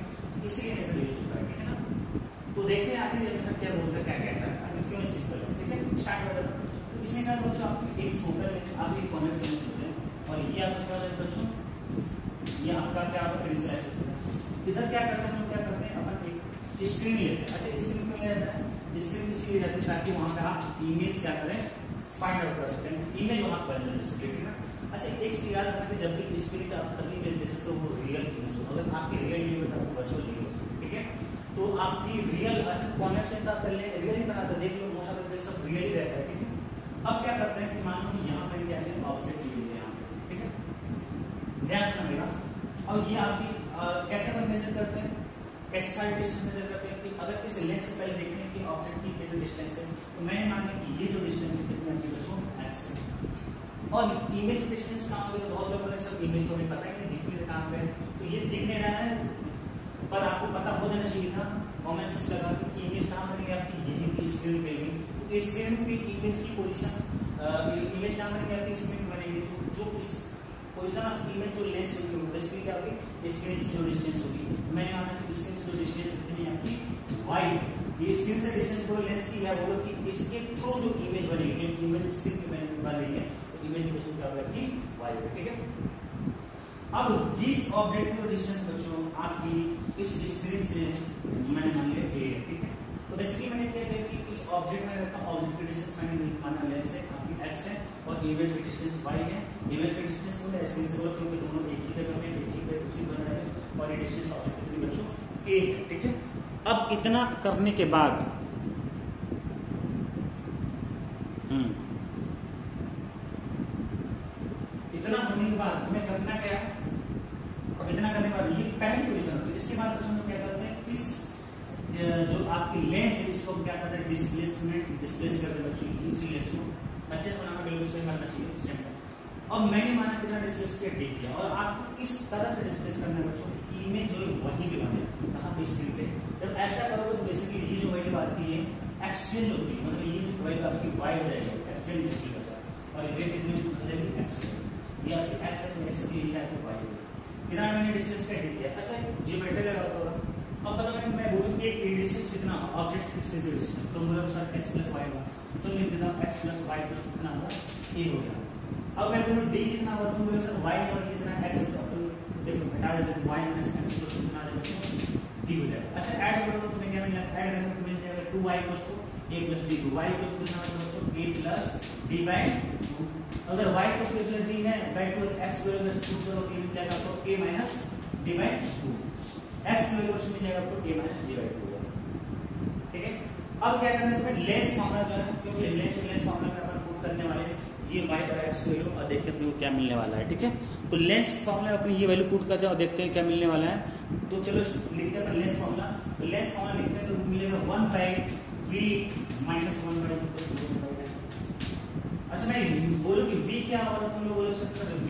Speaker 1: इसीलिए मेथड यूज होता है, ठीक है ना। तो देखते हैं आखिर ये मेथड क्या बोलता है, क्या कहता है, आखिर क्यों सिंपल है, ठीक है। स्टार्ट करते हैं। तो इसमें क्या होता है, एक फोकल आप एक कॉन्वेक्स लेंस लेते हैं, और ये आपका बच्चों ये आपका क्या आपका प्रिंसिपल एक्सिस। इधर क्या करते हैं, हम क्या करते हैं अपन एक स्क्रीन लेते हैं। अच्छा स्क्रीन क्यों लेते हैं, स्क्रीन इसलिए लेते हैं ताकि वहां पे आप इमेज क्या करें फाइंड आउट कर सकें, इमेज वहां पर बन जाए, ठीक है ना। अच्छा एक चीज याद रखना कि जब भी स्क्रीन आप तभी इमेज दे सकते हो वो रियल इमेज हो, अगर आपकी रियल इमेज है तो वर्चुअल नहीं हो सकती, ठीक है। तो आपकी रियल अच्छा कॉन्वेक्स लेंस आप कर ले रियल ही बनाते, देख लो मोस्ट ऑफ द सब रियल ही रहता है, ठीक है। अब क्या करते हैं कि मान लो यहाँ पे क्या है ऑफसेट ली हुई है यहाँ पे, ठीक है, ध्यान से मेरा। और ये आपकी कैसे अपन मेजर करते हैं, कैसे साइड डिस्टेंस मेजर करते हैं कि अगर इस लेंस से पहले देखते हैं कि ऑब्जेक्ट की जो डिस्टेंस है, तो मैंने मान लिया कि ये जो डिस्टेंस है कितनी आपकी बच्चों x है, और इमेज डिस्टेंस कहाँ होगी, तो बहुत लोगों ने सब इमेज को हमें पता ही नहीं दिख नहीं रहा कहाँ पे, तो ये दिख नहीं रहा है पर आपको पता हो जाना चाहिए था कॉमन सेंस लगा कि इमेज कहाँ बनेगी आपकी, यही स्क्रीन पे भी, स्क्रीन पे इमेज की पोजीशन इमेज कहाँ बनेगी आपकी स्क्रीन पे बनेगी, तो जो इस पोजीशन ऑफ इमेज जो लेंस होगी बेसिकली क्या होगी स्क्रीन से जो डिस्टेंस होगी, मैंने माना कि स्क्रीन से जो डिस्टेंस कितनी है आपकी y है, ये स्क्रीन से डिस्टेंस को लेंस की है वो कि इसके थ्रू जो इमेज बनेगी, इमेज स्क्रीन पे बन रही है, तो इमेज की पोजीशन क्या होगी y है, ठीक है। अब इस ऑब्जेक्ट की डिस्टेंस बच्चों आपकी इस स्क्रीन से मैंने मान लिया a है, ठीक है। तो बेसिकली मैंने क्या किया कि इस ऑब्जेक्ट में रखा ऑब्जेक्ट की डिस्टेंस मैंने माना लेंस है आपकी x है और इमेज की डिस्टेंस y है। इमेज की डिस्टेंस बोले स्क्रीन से बोले क्योंकि दोनों एक ही जगह पे एक ही पे उसी बन रहे हैं, और ये डिस्टेंस ऑब्जेक्ट कितनी बच्चों a है, ठीक है। अब इतना करने के बाद इतना होने के बाद तुम्हें करना क्या है, और इतना करने के बाद ये पहली पोजीशन होती है। इसके बाद हम क्या करते हैं, इस जो आपकी लेंस है इसको क्या करते हैं, डिस्प्लेस करते हैं बच्चों, इसी लेंस को अच्छे से बनाना, बिल्कुल सेम करना चाहिए सेंटर। अब मैंने माना कितना डिस्प्लेस किया, डी किया, और आपको इस तरह से डिस्प्लेस करना है बच्चों, इमेज जो वहीं पे बने कहाँ पे, स्क्रीन पे। जब ऐसा करोगे तो बेसिकली ये जो वैल्यू आती है एक्सचेंज होती है, मतलब ये जो वैल्यू आपकी वाई हो जाएगी, एक्सचेंज डिस्प्ले करता है, और ये कितनी हो जाएगी, एक्स ये आपकी एक्स है, एक्स की ये आपकी वाई है। इतना मैंने डिस्प्लेस कर दिया। अच्छा ज्योमेट्री लगा होगा, अब अगर मैं बोलूं कि एक डिस्टेंस कितना ऑब्जेक्ट किस डिस्टेंस, तो मतलब सर x + y होगा, तो लिख देता हूं x + y कितना होगा, a हो जाएगा। अब मैं बोलूं d कितना होगा, तो बोले सर y और ये कितना x, तो देखो हटा देते हैं, y - x कितना आ जाएगा, d हो जाएगा। अच्छा ऐड करो तो तुम्हें क्या मिलेगा, ऐड करेंगे तो मिल जाएगा 2y = a + d, तो y = कितना होगा दोस्तों, a + d/2। अगर y = a + d है by 2, x + 2 करो तो ये मिल जाएगा आपको a - d/2, x की वैल्यू कुछ मिल जाएगा आपको a - d/2। ठीक है, अब क्या करना है तुम्हें, लेंस फार्मूला जो है, क्योंकि लेंस फार्मूला में अपन पुट करने वाले ये y और x की वैल्यू, और देखते हैं अपने को क्या मिलने वाला है। ठीक है, तो लेंस फार्मूला अपनी ये वैल्यू पुट करते हैं और देखते हैं क्या मिलने वाला है। तो चलो लिखते हैं लेंस फार्मूला, तो लेंस फार्मूला लिखते हैं तो मिलेगा 1/v - 1/2। अच्छा मैं बोलूं कि v क्या होगा, तुम लोग बोलो सर v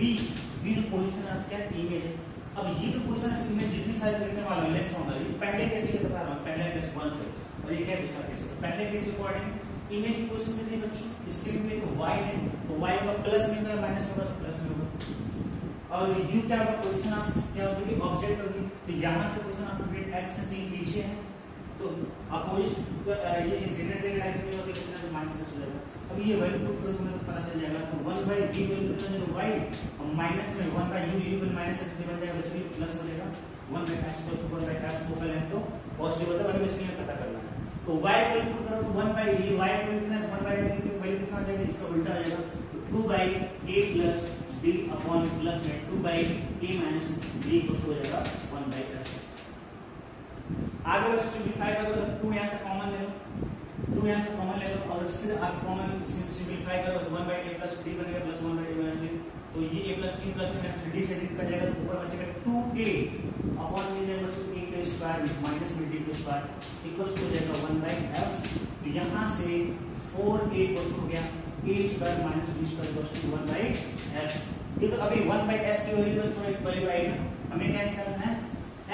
Speaker 1: पोजीशन ऑफ क्या, इमेज है। अब ये जो पोजीशन ऑफ इमेज जितनी सारी लिखने वाला है लेंस फार्मूला, ये पहले केस के बता रहा हूं, पहले केस 1 से, और ये क्या दूसरा केस है। पहले केस के अकॉर्डिंग इमेज की पोजीशन में थी बच्चों, स्क्रीन पे तो y है, तो y का प्लस में होगा, माइनस होगा तो प्लस में होगा। और u क्या होगा, पोजीशन ऑफ क्या होगी, ऑब्जेक्ट होगी, तो यहां से पोजीशन ऑफ ऑब्जेक्ट x से 3 पीछे है, तो अपोजिट ये इंसिडेंट रे डायरेक्शन में होगी कितना, तो माइनस से चलेगा। अब ये वैल्यू पुट करो तुम्हें पता चल जाएगा, तो 1/v वैल्यू कितना है, y, और माइनस में 1/u, u बन माइनस x बन जाएगा, वैसे प्लस हो जाएगा 1/x = 1/f, फोकल लेंथ तो पॉजिटिव होता है, वैल्यू इसलिए पता करना है। तो y वैल्यू पुट करो तो 1/, ये y वैल्यू कितना है, 1/y की वैल्यू कितना आ जाएगा, इसका उल्टा आ जाएगा, 2/a + d अपॉन प्लस में 2/a - d कुछ हो जाएगा 1/f। आगे बस सिंपलीफाई करो तो 2 यहां से कॉमन ले लो, 2 यहां से कॉमन ले लो, और फिर आप कॉमन सिंपलीफाई करो तो 1/a + d बनेगा प्लस 1/a - d, तो ये a + d + d से डिवाइड कर जाएगा, तो ऊपर बचेगा 2a अपॉन मिल जाएगा बच्चों a का स्क्वायर माइनस में d का स्क्वायर इक्वल टू हो जाएगा 1/f। तो यहां से 4a हो गया a square minus b square equal to 1/f। ये तो अभी 1/f की वैल्यू में थोड़ा वैल्यू आएगी ना, हमें क्या निकालना है,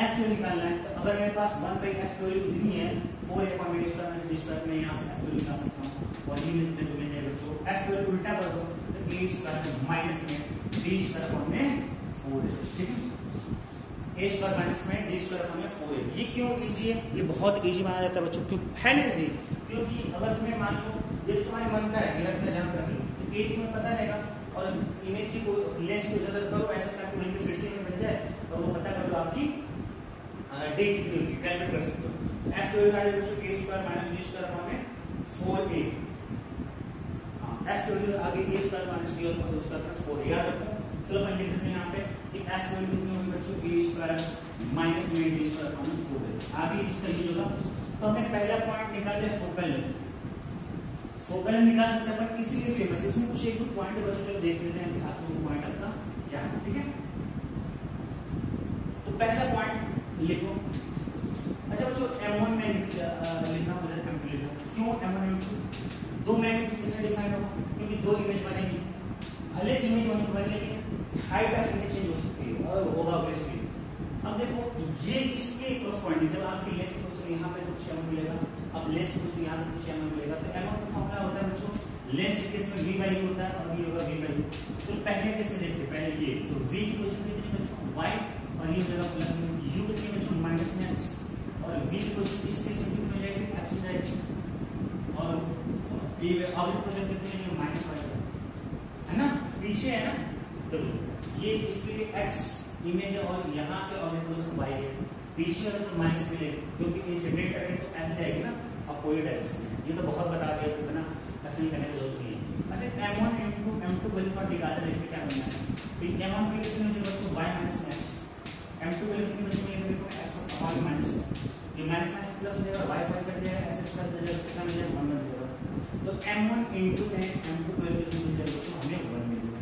Speaker 1: f को निकालना है। तो अगर मेरे पास 1/f की वैल्यू कितनी है, 4a/b square minus b square, मैं यहां से f को निकाल सकता हूं, और ये मिलते हैं जाएगा बच्चों, f को उल्टा कर दो तो a स्क्वायर माइनस में b स्क्वायर अपॉन में 4 है। ठीक है, a स्क्वायर माइनस में d स्क्वायर अपॉन में 4 है। ये क्यों इजी है, ये बहुत इजी माना जाता है बच्चों, क्यों है ना इजी, क्योंकि अगर तुम्हें मान लो ये तुम्हारे मन का है, ये रखना जान रख लो, तो a तुम्हें पता रहेगा, और इमेज की लेंस को इधर करो ऐसा ताकि वैल्यू फिर से मिल जाए, और वो पता कर लो आपकी डे कितनी होगी, कैलकुलेट कर सकते हो। f की वैल्यू आ जाएगी बच्चों a square minus d square upon में 4a, f की वैल्यू आगे a स्क्वायर माइनस d और उसका अपना 4 याद रखो। चलो अपन लिख देते हैं यहां पे कि f की वैल्यू कितनी होगी बच्चों, a स्क्वायर माइनस में d स्क्वायर अपॉन में 4 है। आगे इसका यूज होगा, तो हमें पहला पॉइंट निकाल लिया फोकल लेंथ, फोकल लेंथ निकाल सकते हैं पर इसीलिए फेमस, इसमें कुछ एक दो पॉइंट है बच्चों, चलो देख लेते हैं कि आपको वो पॉइंट आपका क्या है। ठीक है, तो पहला पॉइंट लिखो। अच्छा बच्चों m1 में लिखना हो जाए m2 लिखो, क्यों m1 m2, दो मैग्नीफिकेशन डिफाइन होगा, क्योंकि दो इमेज बनेगी, भले इमेज बने लेकिन हाइट ऑफ इमेज चेंज हो सकती है और होगा ऑब्वियसली। अब देखो ये इसके क्रॉसपॉइंटिंग, जब आपकी लेस क्वेश्चन यहाँ पे कुछ m मिलेगा, अब लेस क्वेश्चन यहाँ पे कुछ m मिलेगा, तो m का फॉर्मूला होता है बच्चों, लेंस के केस में v/u होता है, और ये होगा v/u। तो पहले केस में देखते हैं, पहले ये तो v की पोजीशन कितनी बच्चों, y, और ये हो जाएगा प्लस में u कितनी बच्चों माइनस में x, और v की पोजीशन इस केस में कितनी हो जाएगी, x हो जाएगी, और ये अब पोजीशन कितनी है, -y है ना, पीछे है ना, तो ये इसके लिए x इमेज है, और यहाँ से और पोजीशन y है, पीछे अगर तो माइनस मिलेगा, क्योंकि इंसिडेंट करें तो f जाएगी ना अपोजिट डायरेक्शन में। ये तो बहुत बता दिया, तो इतना एक्चुअली करने की जरूरत नहीं है। अच्छा m1 m2 वैल्यू फॉर निकालते देखते क्या बनना है, तो m1 की कितनी हो जाएगी बच्चों, y minus x, m2 value कितनी बच्चों मिलेगी, देखो x अपॉन माइनस, ये माइनस माइनस प्लस हो जाएगा, y स्क्वायर कर दिया, s स्क्वायर कर दिया, कितना मिल जाएगा 1 मिल जाएगा। तो m1
Speaker 2: इंटू में m2 वैल्यू मिल जाएगी तो हमें 1 मिल जाएगी।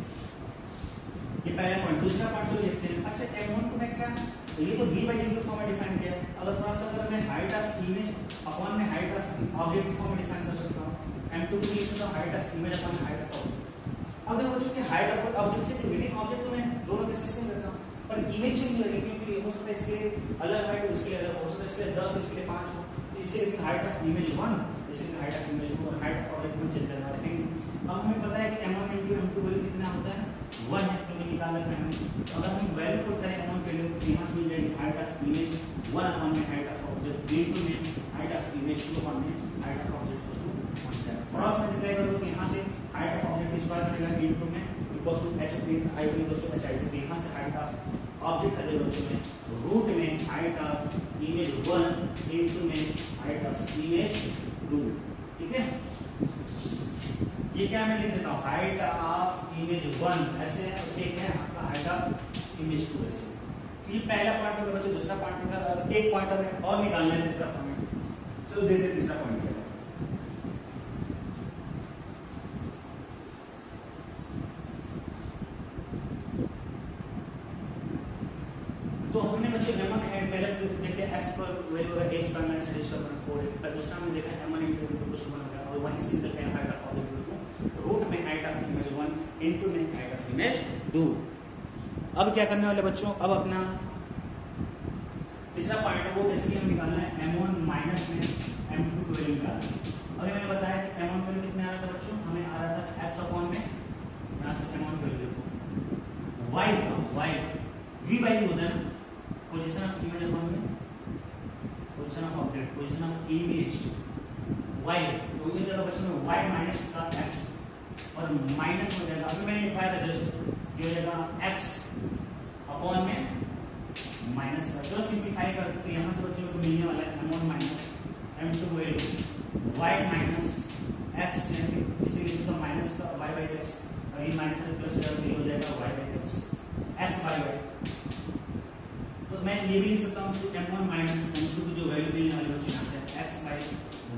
Speaker 2: ये पहला पॉइंट। दूसरा पॉइंट जो देखते हैं, अच्छा m1 को मैं क्या, तो ये तो v by d के फॉर्म में डिफाइन किया। अगर थोड़ा सा अगर मैं हाइट ऑफ इमेज अपॉन में हाइट ऑफ ऑब्जेक्ट के फॉर्म में डिफाइन कर सकता हूं, m2 को लिख सकता हूं height of image upon height of object. अब देखो बच्चों कि हाइट ऑफ ऑब्जेक्ट से रिलेटिव ऑब्जेक्ट तो मैं दोनों डिस्कस करता हूं, पर इमेज चेंज हो जाएगी क्योंकि हो सकता है इसके अलग हाइट उसके अलग हो सकता है, इसके 10 इसके लिए 5 हो, तो इसे हाइट ऑफ इमेज 1 इसे हाइट ऑफ इमेज 2 और हाइट ऑफ ऑब्जेक्ट को चेंज करना है। अब हमें पता है कि m1 into m2 वैल्यू कितना होता है 1 है, तो निकाल लेते हैं। तो अगर हम वैल्यू पुट करें m1 के लिए तो यहां से मिल जाएगी हाइट ऑफ इमेज 1 अपॉन में हाइट ऑफ ऑब्जेक्ट into में हाइट ऑफ इमेज 2 अपॉन में हाइट ऑफ ऑब्जेक्ट को 1 क्रॉस मल्टीप्लाई करो तो यहां से हाइट ऑफ ऑब्जेक्ट स्क्वायर बनेगा into में equals to h i equals to h i, तो यहां से हाइट ऑफ ऑब्जेक्ट आ जाएगा बच्चों में रूट में हाइट ऑफ इमेज 1 into में हाइट ऑफ इमेज 2। ठीक है, ये क्या मैं लिख देता हूँ हाइट ऑफ इमेज 1 ऐसे है, एक है आपका हाइट ऑफ इमेज 2 ऐसे। तो ये पहला पॉइंट होगा बच्चों। दूसरा पॉइंट होगा, एक पॉइंट हमें और निकालना है तीसरा पॉइंट। चलो देखते हैं तीसरा पॉइंट क्या है। तो हमने बच्चों m1 पहले देखते हैं f पर वैल्यू है h पर माइनस h पर 4 है, पर दूसरा हमने देखा m1 into कुछ बन गया और 1 इसी निकल गया हाइट ऑफ ऑब्जेक्ट रूट में हाइट ऑफ इमेज 1 into में हाइट ऑफ इमेज 2। अब क्या करने वाले बच्चों, अब अपना तीसरा पॉइंट है वो बेसिकली हम निकालना है m1 माइनस में m2 की वैल्यू निकालना है। अभी मैंने बताया कि m1 वैल्यू कितने आ रहा था बच्चों, हमें आ रहा था x अपॉन में यहां से m1 वैल्यू देखो y का y v by d होता है ना, पोजीशन ऑफ इमेज अपॉन में position of object, position of image y, तो ये जगह बच्चों में y माइनस का x और माइनस हो जाएगा। अभी मैंने लिखवाया था जस्ट ये हो जाएगा x अपॉन में माइनस का। चलो सिंप्लीफाई करते तो यहां से बच्चों को मिलने वाला है m1 minus m2 value y minus x है, इसीलिए इसका माइनस का y by x और ये माइनस का प्लस हो जाएगा y by x x by y। तो मैं ये भी लिख सकता हूँ कि m1 माइनस m2 की जो वैल्यू मिलने वाली बच्चों यहाँ से x by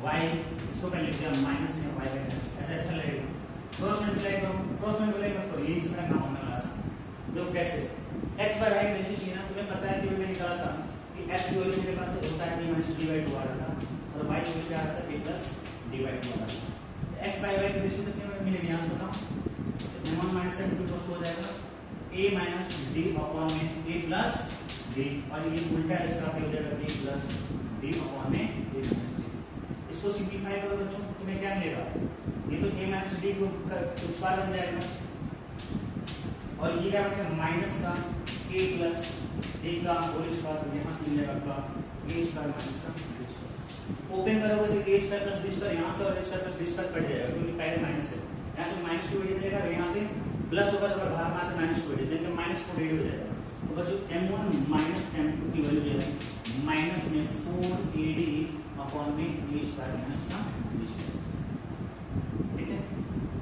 Speaker 2: y, इसको पहले लिख दिया माइनस में y by x, ऐसा अच्छा लगेगा। क्रॉस मल्टीप्लाई करो, क्रॉस मल्टीप्लाई करो ये इस तरह काम होने वाला सा। देखो कैसे x by y वैल्यू चाहिए ना, तुम्हें पता है कि मैंने निकाला था कि x की वैल्यू मेरे पास होता है d - d by 2 आ रहा था और y की वैल्यू क्या आ रहा था a plus d by 2 आ रहा था। x by y की वैल्यू कितने मिलेगी यहाँ से बताओ, m1 माइनस m2 को हो जाएगा a माइनस d अपॉन में a प्लस d और ये उल्टा इसका हो जाएगा b प्लस d अपॉन में a माइनस d। इसको सिंप्लीफाई करो बच्चों तुम्हें क्या मिलेगा, ये तो a माइनस d को स्क्वायर बन जाएगा और ये क्या बनेगा माइनस का a प्लस d का होल स्क्वायर, यहाँ से मिल जाएगा आपका a स्क्वायर माइनस का d स्क्वायर। ओपन करोगे तो a square plus d square यहाँ से और a square plus d square cut जाएगा क्योंकि पहले माइनस है, यहाँ से माइनस 2 मिलेगा और यहाँ से प्लस होगा तो बाहर में आता माइनस 2 देंगे माइनस 4 हो जाएगा। तो बच्चों m1 माइनस m2 की वैल्यू जो है माइनस में 4ad अपॉन में a स्क्वायर माइनस का d स्क्वायर। ठीक है,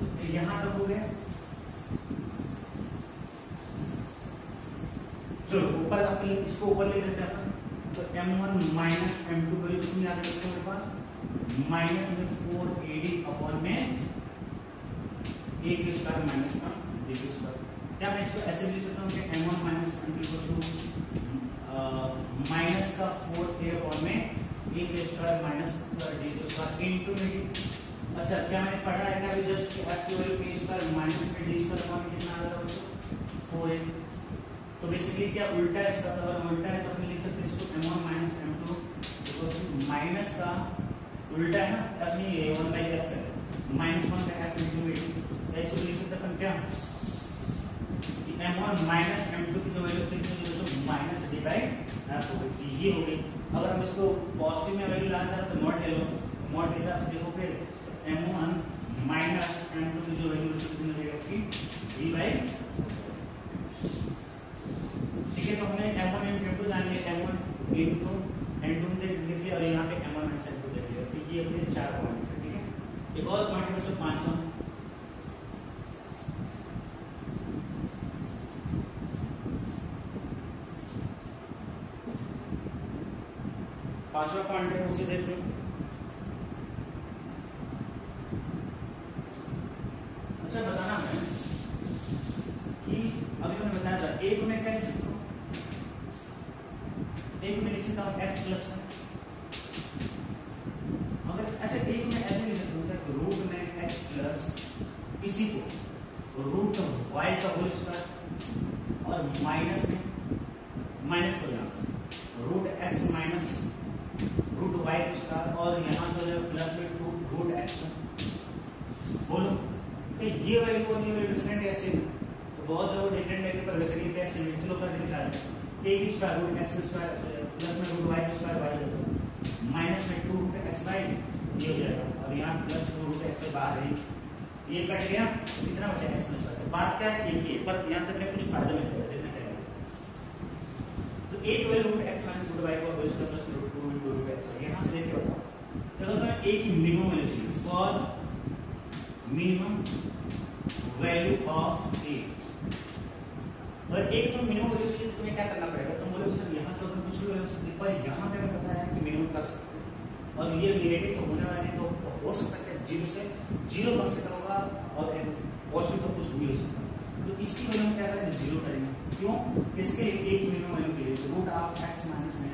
Speaker 2: तो यहां तक हो गया। चलो ऊपर अपने इसको ऊपर ले लेते हैं अपन, तो m1 माइनस m2 की वैल्यू कितनी आ गई बच्चों मेरे पास माइनस में 4ad अपॉन में a के स्क्वायर माइनस का d के स्क्वायर। क्या मैं इसको ऐसे भी लिख सकता हूँ कि m1 minus m2 equals to minus का 4a अपॉन में a के स्क्वायर माइनस का d के स्क्वायर इनटू में। अच्छा क्या मैंने पढ़ा है क्या अभी जस्ट कि f की वैल्यू a स्क्वायर माइनस में d स्क्वायर अपॉन में कितना आ रहा है बच्चों 4a। तो बेसिकली क्या उल्टा है इसका, अगर उल्टा है तो अपन लिख सकते हैं इसको m1 minus m2 equals to minus का उल्टा है ना f नहीं है 1 बाय f है minus 1 by f into a। ऐसे लिख सकते अपन क्या m1 माइनस m2 की जो वैल्यू कितनी है माइनस d बाय f हो गई, ये हो गई। अगर हम इसको पॉजिटिव में वैल्यू लाना चाहते तो मॉड ले लो, मॉड के हिसाब से देखो फिर m1 माइनस m2 की जो वैल्यू कितनी रहेगी d बाय। ठीक है, तो हमने m1 m2 जान लिया, m1 into m2 देख लिया और यहाँ पे m1 माइनस m2 देख लिया। तो ये अपने 4 पॉइंट है। ठीक है, एक और पॉइंट है बच्चों पांचवा, पांचवा पॉइंट है उसे देख लो। लिखा हुआ x प्लस है। अगर ऐसे एक में ऐसे लिख सकते हैं रूट में x प्लस इसी को रूट y का होल स्क्वायर और माइनस में माइनस हो जाएगा root x minus root y का स्क्वायर और यहां से हो जाएगा प्लस में रूट x। बोलो तो ये वैल्यू और ये वैल्यू डिफरेंट है सेम, तो बहुत लोग डिफरेंट है पर वैसे ये कैसे चलो कर दिखा रहे हैं। a की square root x square plus में रूट y की स्क्वायर y माइनस में 2 रूट x y ये हो जाएगा और यहाँ प्लस 2 रूट x बाहर है, ये कट गया कितना बचा x प्लस y। बात क्या है एक ही है पर यहाँ से अपने कुछ फायदा मिलेगा देखना क्या है। तो एक value root x minus root y का whole square plus root 2 into root x यहाँ से लेके बताओ। चलो तो a की मिनिमम वैल्यू चाहिए for minimum value of a। और एक तो मिनिमम वैल्यू चाहिए तुम्हें क्या करना पड़ेगा, तुम बोलोगे सर यहाँ से कुछ भी वैल्यू सकती है पर यहाँ पे हमें पता है कि मिनिमम कर सकते हैं और ये नेगेटिव तो होने वाले तो हो सकता है जीरो से जीरो कम से कम होगा और पॉजिटिव तो कुछ भी हो सकता है। तो इसकी वैल्यू में क्या करेंगे जीरो करेंगे, क्यों इसके लिए एक मिनिमम वैल्यू के लिए रूट ऑफ x माइनस में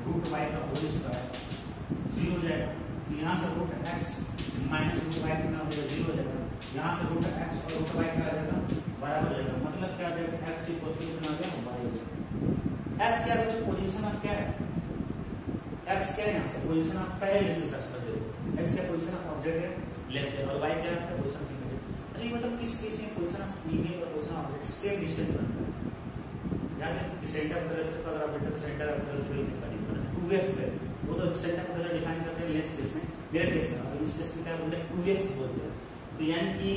Speaker 2: रूट y का होल स्क्वायर जीरो हो जाएगा। यहाँ से root x minus root y कितना हो जाएगा जीरो हो जाएगा। यहाँ से रूट x और रूट y क्या आ जाएगा बराबर हो जाएगा, मतलब क्या आ जाएगा x इक्वल टू कितना आ गया y हो जाएगा। s क्या है पोजीशन ऑफ क्या है x क्या है यहाँ से पोजीशन ऑफ पहले लेस से सर्च कर दो x क्या पोजीशन ऑफ ऑब्जेक्ट है लेस है और y क्या है पोजीशन ऑफ इमेज। अच्छा ये मतलब किस केस में पोजीशन ऑफ इमेज और position of object same distance बनता है। याद है कि सेंटर ऑफ कर्वेचर का अगर ऑब्जेक्ट तो सेंटर ऑफ कर्वेचर इमेज का डिफाइन है 2f है वो तो सेंटर ऑफ कर्वेचर डिफाइन करते हैं लेंस केस में, मेरे केस में और इस केस में क्या बोलते हैं 2f बोलते हैं। तो यानी कि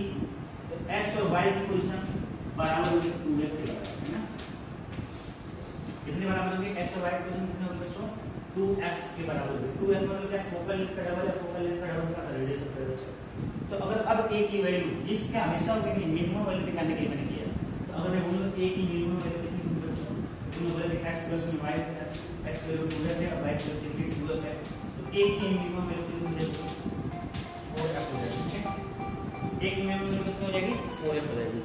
Speaker 2: x और y की पोजीशन बराबर होगी 2f के बराबर है ना। कितने बराबर होगी x और y की पोजीशन कितने होगी बच्चों 2f के बराबर होगी। 2f मतलब क्या फोकल लेंथ का डबल है, फोकल लेंथ का डबल का रेडियस ऑफ कर्वेचर। तो अगर अब a की वैल्यू इसका हमेशा होगी मिनिमम वैल्यू निकालने के लिए मैंने किया, तो अगर मैं बोलूं a की मिनिमम वैल्यू कितनी होगी बच्चों तो मैं बोलेंगे x प्लस में y x वैल्यू 2f है और y की वैल्यू कितनी 2f है, तो a की मिनिमम वैल्यू कितनी हो जाएगी 4f हो जाएगी। ठीक है एक मिनिमम वैल्यू कितनी हो जाएगी 4f हो जाएगी।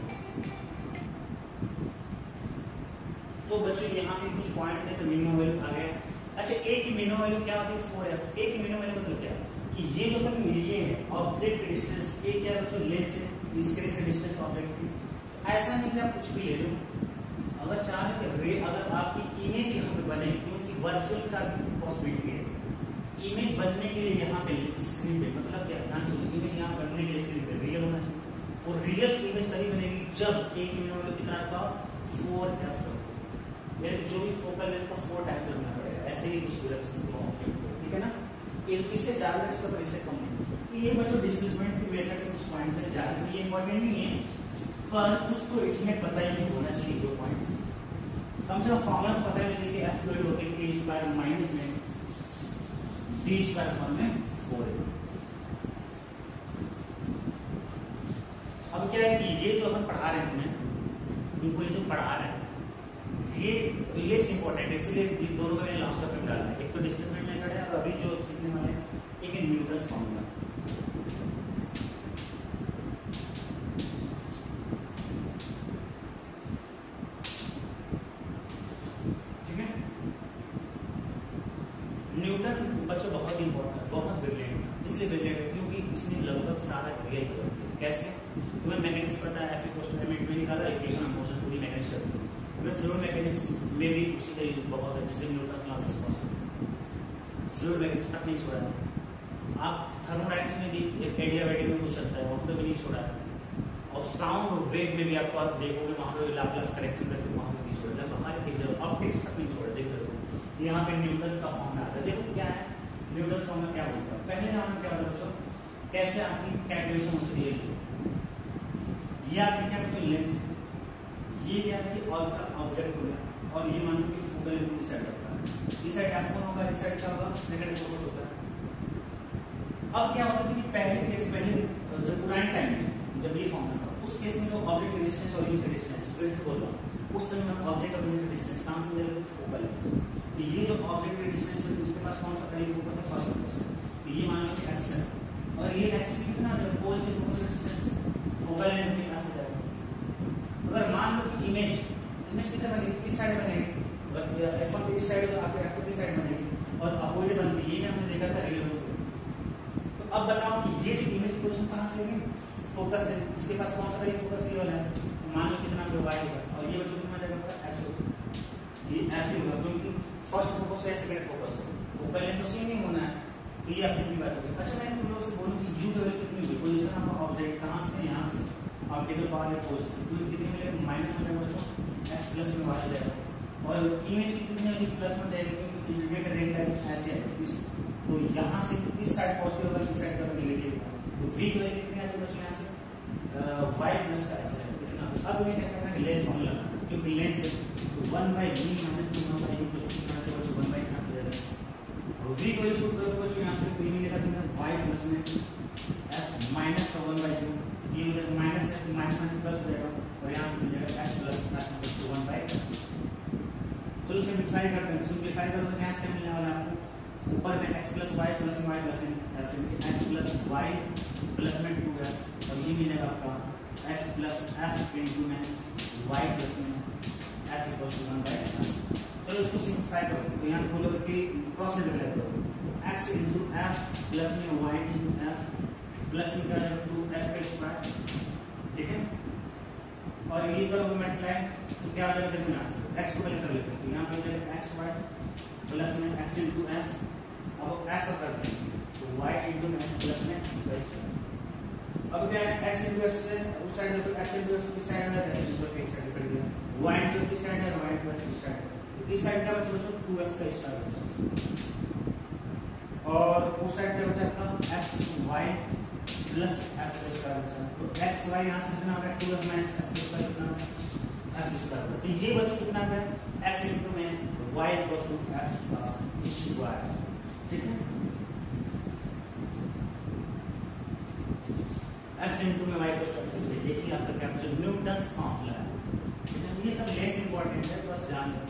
Speaker 2: तो बच्चों यहाँ पे कुछ पॉइंट थे तो मिनिमम वैल्यू आ गया। अच्छा a की मिनिमम वैल्यू क्या होती है 4f। a की मिनिमम वैल्यू मतलब क्या कि ये जो अपन लिए है ऑब्जेक्ट की डिस्टेंस a क्या है बच्चों लेस है, इसके लिए डिस्टेंस ऑब्जेक्ट की ऐसा नहीं कि आप कुछ भी ले लो। अगर चाहे कि अगर आपकी इमेज यहाँ पे बने क्योंकि वर्चुअल का पॉसिबिलिटी है इमेज बनने के लिए यहाँ पे स्क्रीन पे मतलब क्या ध्यान सुनो इमेज यहाँ बनने के लिए स्क्रीन पे रियल होना चाहिए और रियल इमेज तभी बनेगी जब a की मिनिमम वैल्यू कितना का 4f यानी जो भी फोकल लेंथ का 4 टाइम्स रखना पड़ेगा ऐसे ही कुछ ऑब्जेक्ट को, ठीक है ना। इससे ज्यादा इसका पर इससे कम नहीं। तो ये बच्चों डिस्प्लेसमेंट के रिलेटेड के कुछ पॉइंट है ज्यादा ये इंपॉर्टेंट नहीं है पर उसको इसमें पता ही नहीं होना चाहिए दो पॉइंट कम से कम फॉर्मूला तो पता है जैसे कि f स्क्वायर होती है a स्क्वायर माइनस में d स्क्वायर फॉर्म में 4a। अब क्या है कि ये जो अपन पढ़ा रहे हैं तुम्हें इनको ये जो पढ़ा रहे हैं ये लेस इंपॉर्टेंट है इसलिए ये दोनों का मैंने लास्ट टॉपिक डाला है। एक तो डिस्प्लेसमेंट मेथड है और अभी जो सीखने वाले हैं एक है न्यूटन फॉर्मूला। ठीक है न्यूटन बच्चों बहुत इंपॉर्टेंट है बहुत ब्रिलियंट है इसलिए ब्रिलियंट है क्योंकि इसने लगभग सारा क्रिया कर दिया। कैसे तुम्हें मैकेनिक्स पता है F इक्वल टू m निकाला इक्वेशन ऑफ मोशन पूरी मैकेनिक्स करती है फ्लूइड मैकेनिक्स में भी उसी का यूज बहुत है जिससे Newton law is possible. Fluid mechanics तक नहीं छोड़ा है आप थर्मोडायनेमिक्स में भी एक एडियाबैटिक में पूछ सकता है वहां पे भी नहीं छोड़ा है और साउंड वेव में भी आपको आप देखोगे वहां पे लाप्लास करेक्शन करके वहां पे नहीं छोड़ा है हमारे देखिए ऑप्टिक्स तक नहीं छोड़ा देख रहे हो यहाँ पे न्यूटन का फॉर्मूला आता है। देखो क्या है न्यूटन फॉर्मूला क्या बोलता है पहले जमाने क्या बोलता बच्चों कैसे आपकी कैलकुलेशन होती है ये आपकी क्या बच्चों लेंस ये क्या है कि ऑल का ऑब्जेक्ट हो गया और ये मान लो कि फोकल लेंथ इस साइड होता है इस साइड f1 होगा इस साइड क्या होगा नेगेटिव फोकस होता है। अब क्या होता है कि पहले केस पहले जब पुराने टाइम में जब ये फॉर्मूला था उस केस में जो ऑब्जेक्ट की डिस्टेंस और इमेज की डिस्टेंस फिर से बोल रहा हूं उस समय में ऑब्जेक्ट और इमेज की डिस्टेंस कहां से मिलेगा फोकल लेंथ। ये जो ऑब्जेक्ट की डिस्टेंस है उसके पास कौन सा करीब फोकस है फर्स्ट फोकस है तो ये मान लो कि x है और ये x कितना पोल से फोकस की डिस्टेंस फोकल लेंथ के पास जाएगा। अगर मान लो कि इमेज कितने बनेगी इस साइड बनेगी f1 इस साइड तो आपके f2 की साइड बनेगी और अपोजिट बनती है, ये हमने देखा था रिलेटिव। तो अब बताओ कि ये जो इमेज पोजीशन कहां से लेंगे, फोकस है, इसके पास कौन सा फोकस ये वाला है, मान लो कितना पे y होगा और ये बच्चों कितना जाएगा x होगा, ये f ही होगा क्योंकि फर्स्ट फोकस है सेकंड फोकस है, फोकल लेंथ तो सेम ही होना है। तो ये अपनी भी बात होगी। अच्छा मैं तुम लोगों से बोलूं कि u वैल्यू कितनी होगी, पोजीशन ऑफ ऑब्जेक्ट कहां से, यहां से ऑप्टिकल पावर है पोजीशन तो कितनी मिलेगी, माइनस में जाएगा बच्चों, x प्लस में y जाएगा और इमेज की कितनी होगी, प्लस में जाएगी क्योंकि इस रिलेटेड रेंज ऐसे है इस, तो यहां से इस साइड पॉजिटिव होगा, इस साइड का नेगेटिव होगा। तो v की वैल्यू कितनी आती है बच्चों, यहां से y प्लस का f है कितना। अब ये क्या करना है, लेस फॉर्मूला क्योंकि लेस है तो 1/v माइनस 1/u प्लस कितना है बच्चों 1/v हो जाएगा। और v को इक्वल करो बच्चों यहां से तो ये मिलेगा कितना, y प्लस में f माइनस का 1/2, ये हो जाएगा माइनस है तो माइनस में प्लस हो जाएगा और यहां से मिल जाएगा x plus f equal to 1/f। चलो सिंपलीफाई करते हैं, सिंपलीफाई करो तो यहां से क्या मिलने वाला है आपको, ऊपर में x plus y plus y plus f x plus y plus में 2f और ये मिलेगा आपका x प्लस f इंटू में y प्लस में f इक्वल टू 1/f। चलो इसको सिंपलीफाई करो तो यहाँ बोलोगे कि क्रॉस मल्टीप्लाई करो, x इंटू f प्लस में y इंटू f प्लस में क्या जाएगा 2f का स्क्वायर, ठीक है। और ये करोगे मल्टीप्लाई तो क्या आ जाएगा, देखो यहाँ से x को पहले कर लेते हैं तो यहाँ पे जाएगा xy प्लस में x इंटू f, अब f का करते हैं तो y इंटू में प्लस में f का स्क्वायर। अब क्या है x इंटू f से उस साइड देखो, x इंटू f की साइड है, x इंटू f की साइड पड़ गया, y इंटू f की साइड है, y इंटू f की साइड है, तो इस साइड का बच्चों 2f का स्क्वायर बचा और उस साइड का बचा आपका xy प्लस f का स्क्वायर बचा। तो xy यहां से कितना आ गया 2f माइनस f का स्क्वायर कितना f स्क्वायर। तो ये बच्चों कितना आ गया x इंटू में y इक्वल टू f का स्क्वायर, ठीक है। x इंटू में y इक्वल टू f से यही आपका क्या बच्चों न्यूटन्स फॉर्मूला है। ये सब लेस इंपॉर्टेंट है, बस जान लो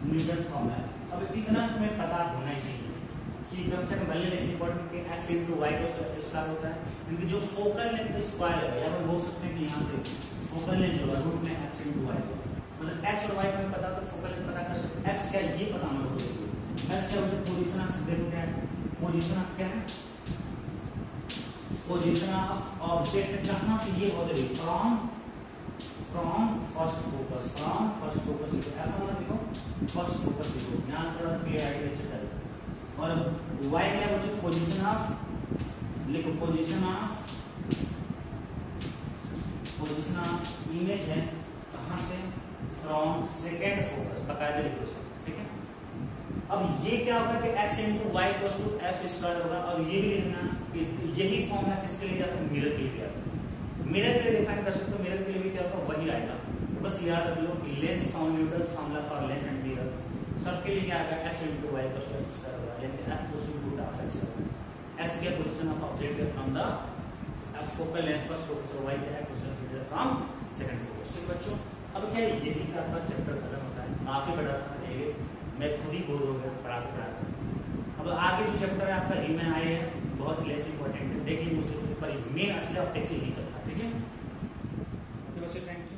Speaker 2: न्यूटन्स फॉर्मूला है। अब इतना तुम्हें पता होना ही चाहिए कि कम से कम भले लेस इंपॉर्टेंट कि x into y equal to f square होता है, क्योंकि जो फोकल लेंथ स्क्वायर है या हम बोल सकते हैं कि यहाँ से फोकल लेंथ जो है रूट में x इंटू y मतलब x और y हमें पता तो फोकल लेंथ पता कर सकते हैं। x क्या ये पता होना चाहिए, x क्या होता है पोजीशन ऑफ देखो क्या है, पोजीशन ऑफ क्या है, पोजीशन ऑफ ऑब्जेक्ट कहां से ये हो रही, from first focus, from first focus ऐसा होना देखो फर्स्ट फोकस देखो यहां थोड़ा क्लियर आइडिया अच्छे से। और y क्या बच्चों पोजीशन ऑफ लिखो, पोजीशन ऑफ इमेज है कहां से, फ्रॉम सेकंड फोकस बकायदे लिखो सब, ठीक है। अब ये क्या होगा कि x into y plus two f square होगा और ये भी लिखना कि यही फॉर्मूला किसके लिए जाता है, मिरर के लिए जाता है। मिरर के लिए डिफाइन कर सकते हो, मिरर के लिए भी क्या होगा वही आएगा। बस याद रख लो कि lens Newton's formula for lens and mirror सबके लिए क्या आएगा, x into y plus two f square होगा, यानी f equals to root of x होगा। x के पोजीशन ऑफ ऑब्जेक्ट है from the f focal length first focus और y क्या है पोजीशन फ्रॉम सेकंड फोकस, ठीक बच्चों। अब क्या है यही का आपका चैप्टर खत्म होता है, काफी बड़ा था ये, मैं खुद ही बोर हो गया पढ़ाते। अब आगे जो चैप्टर है आपका री में आए हैं बहुत लेस इंपॉर्टेंट है, देख लीजिए उसे पर मेन असली ऑप्टिक्स यही करता है, ठीक है। ओके बच्चों, थैंक यू।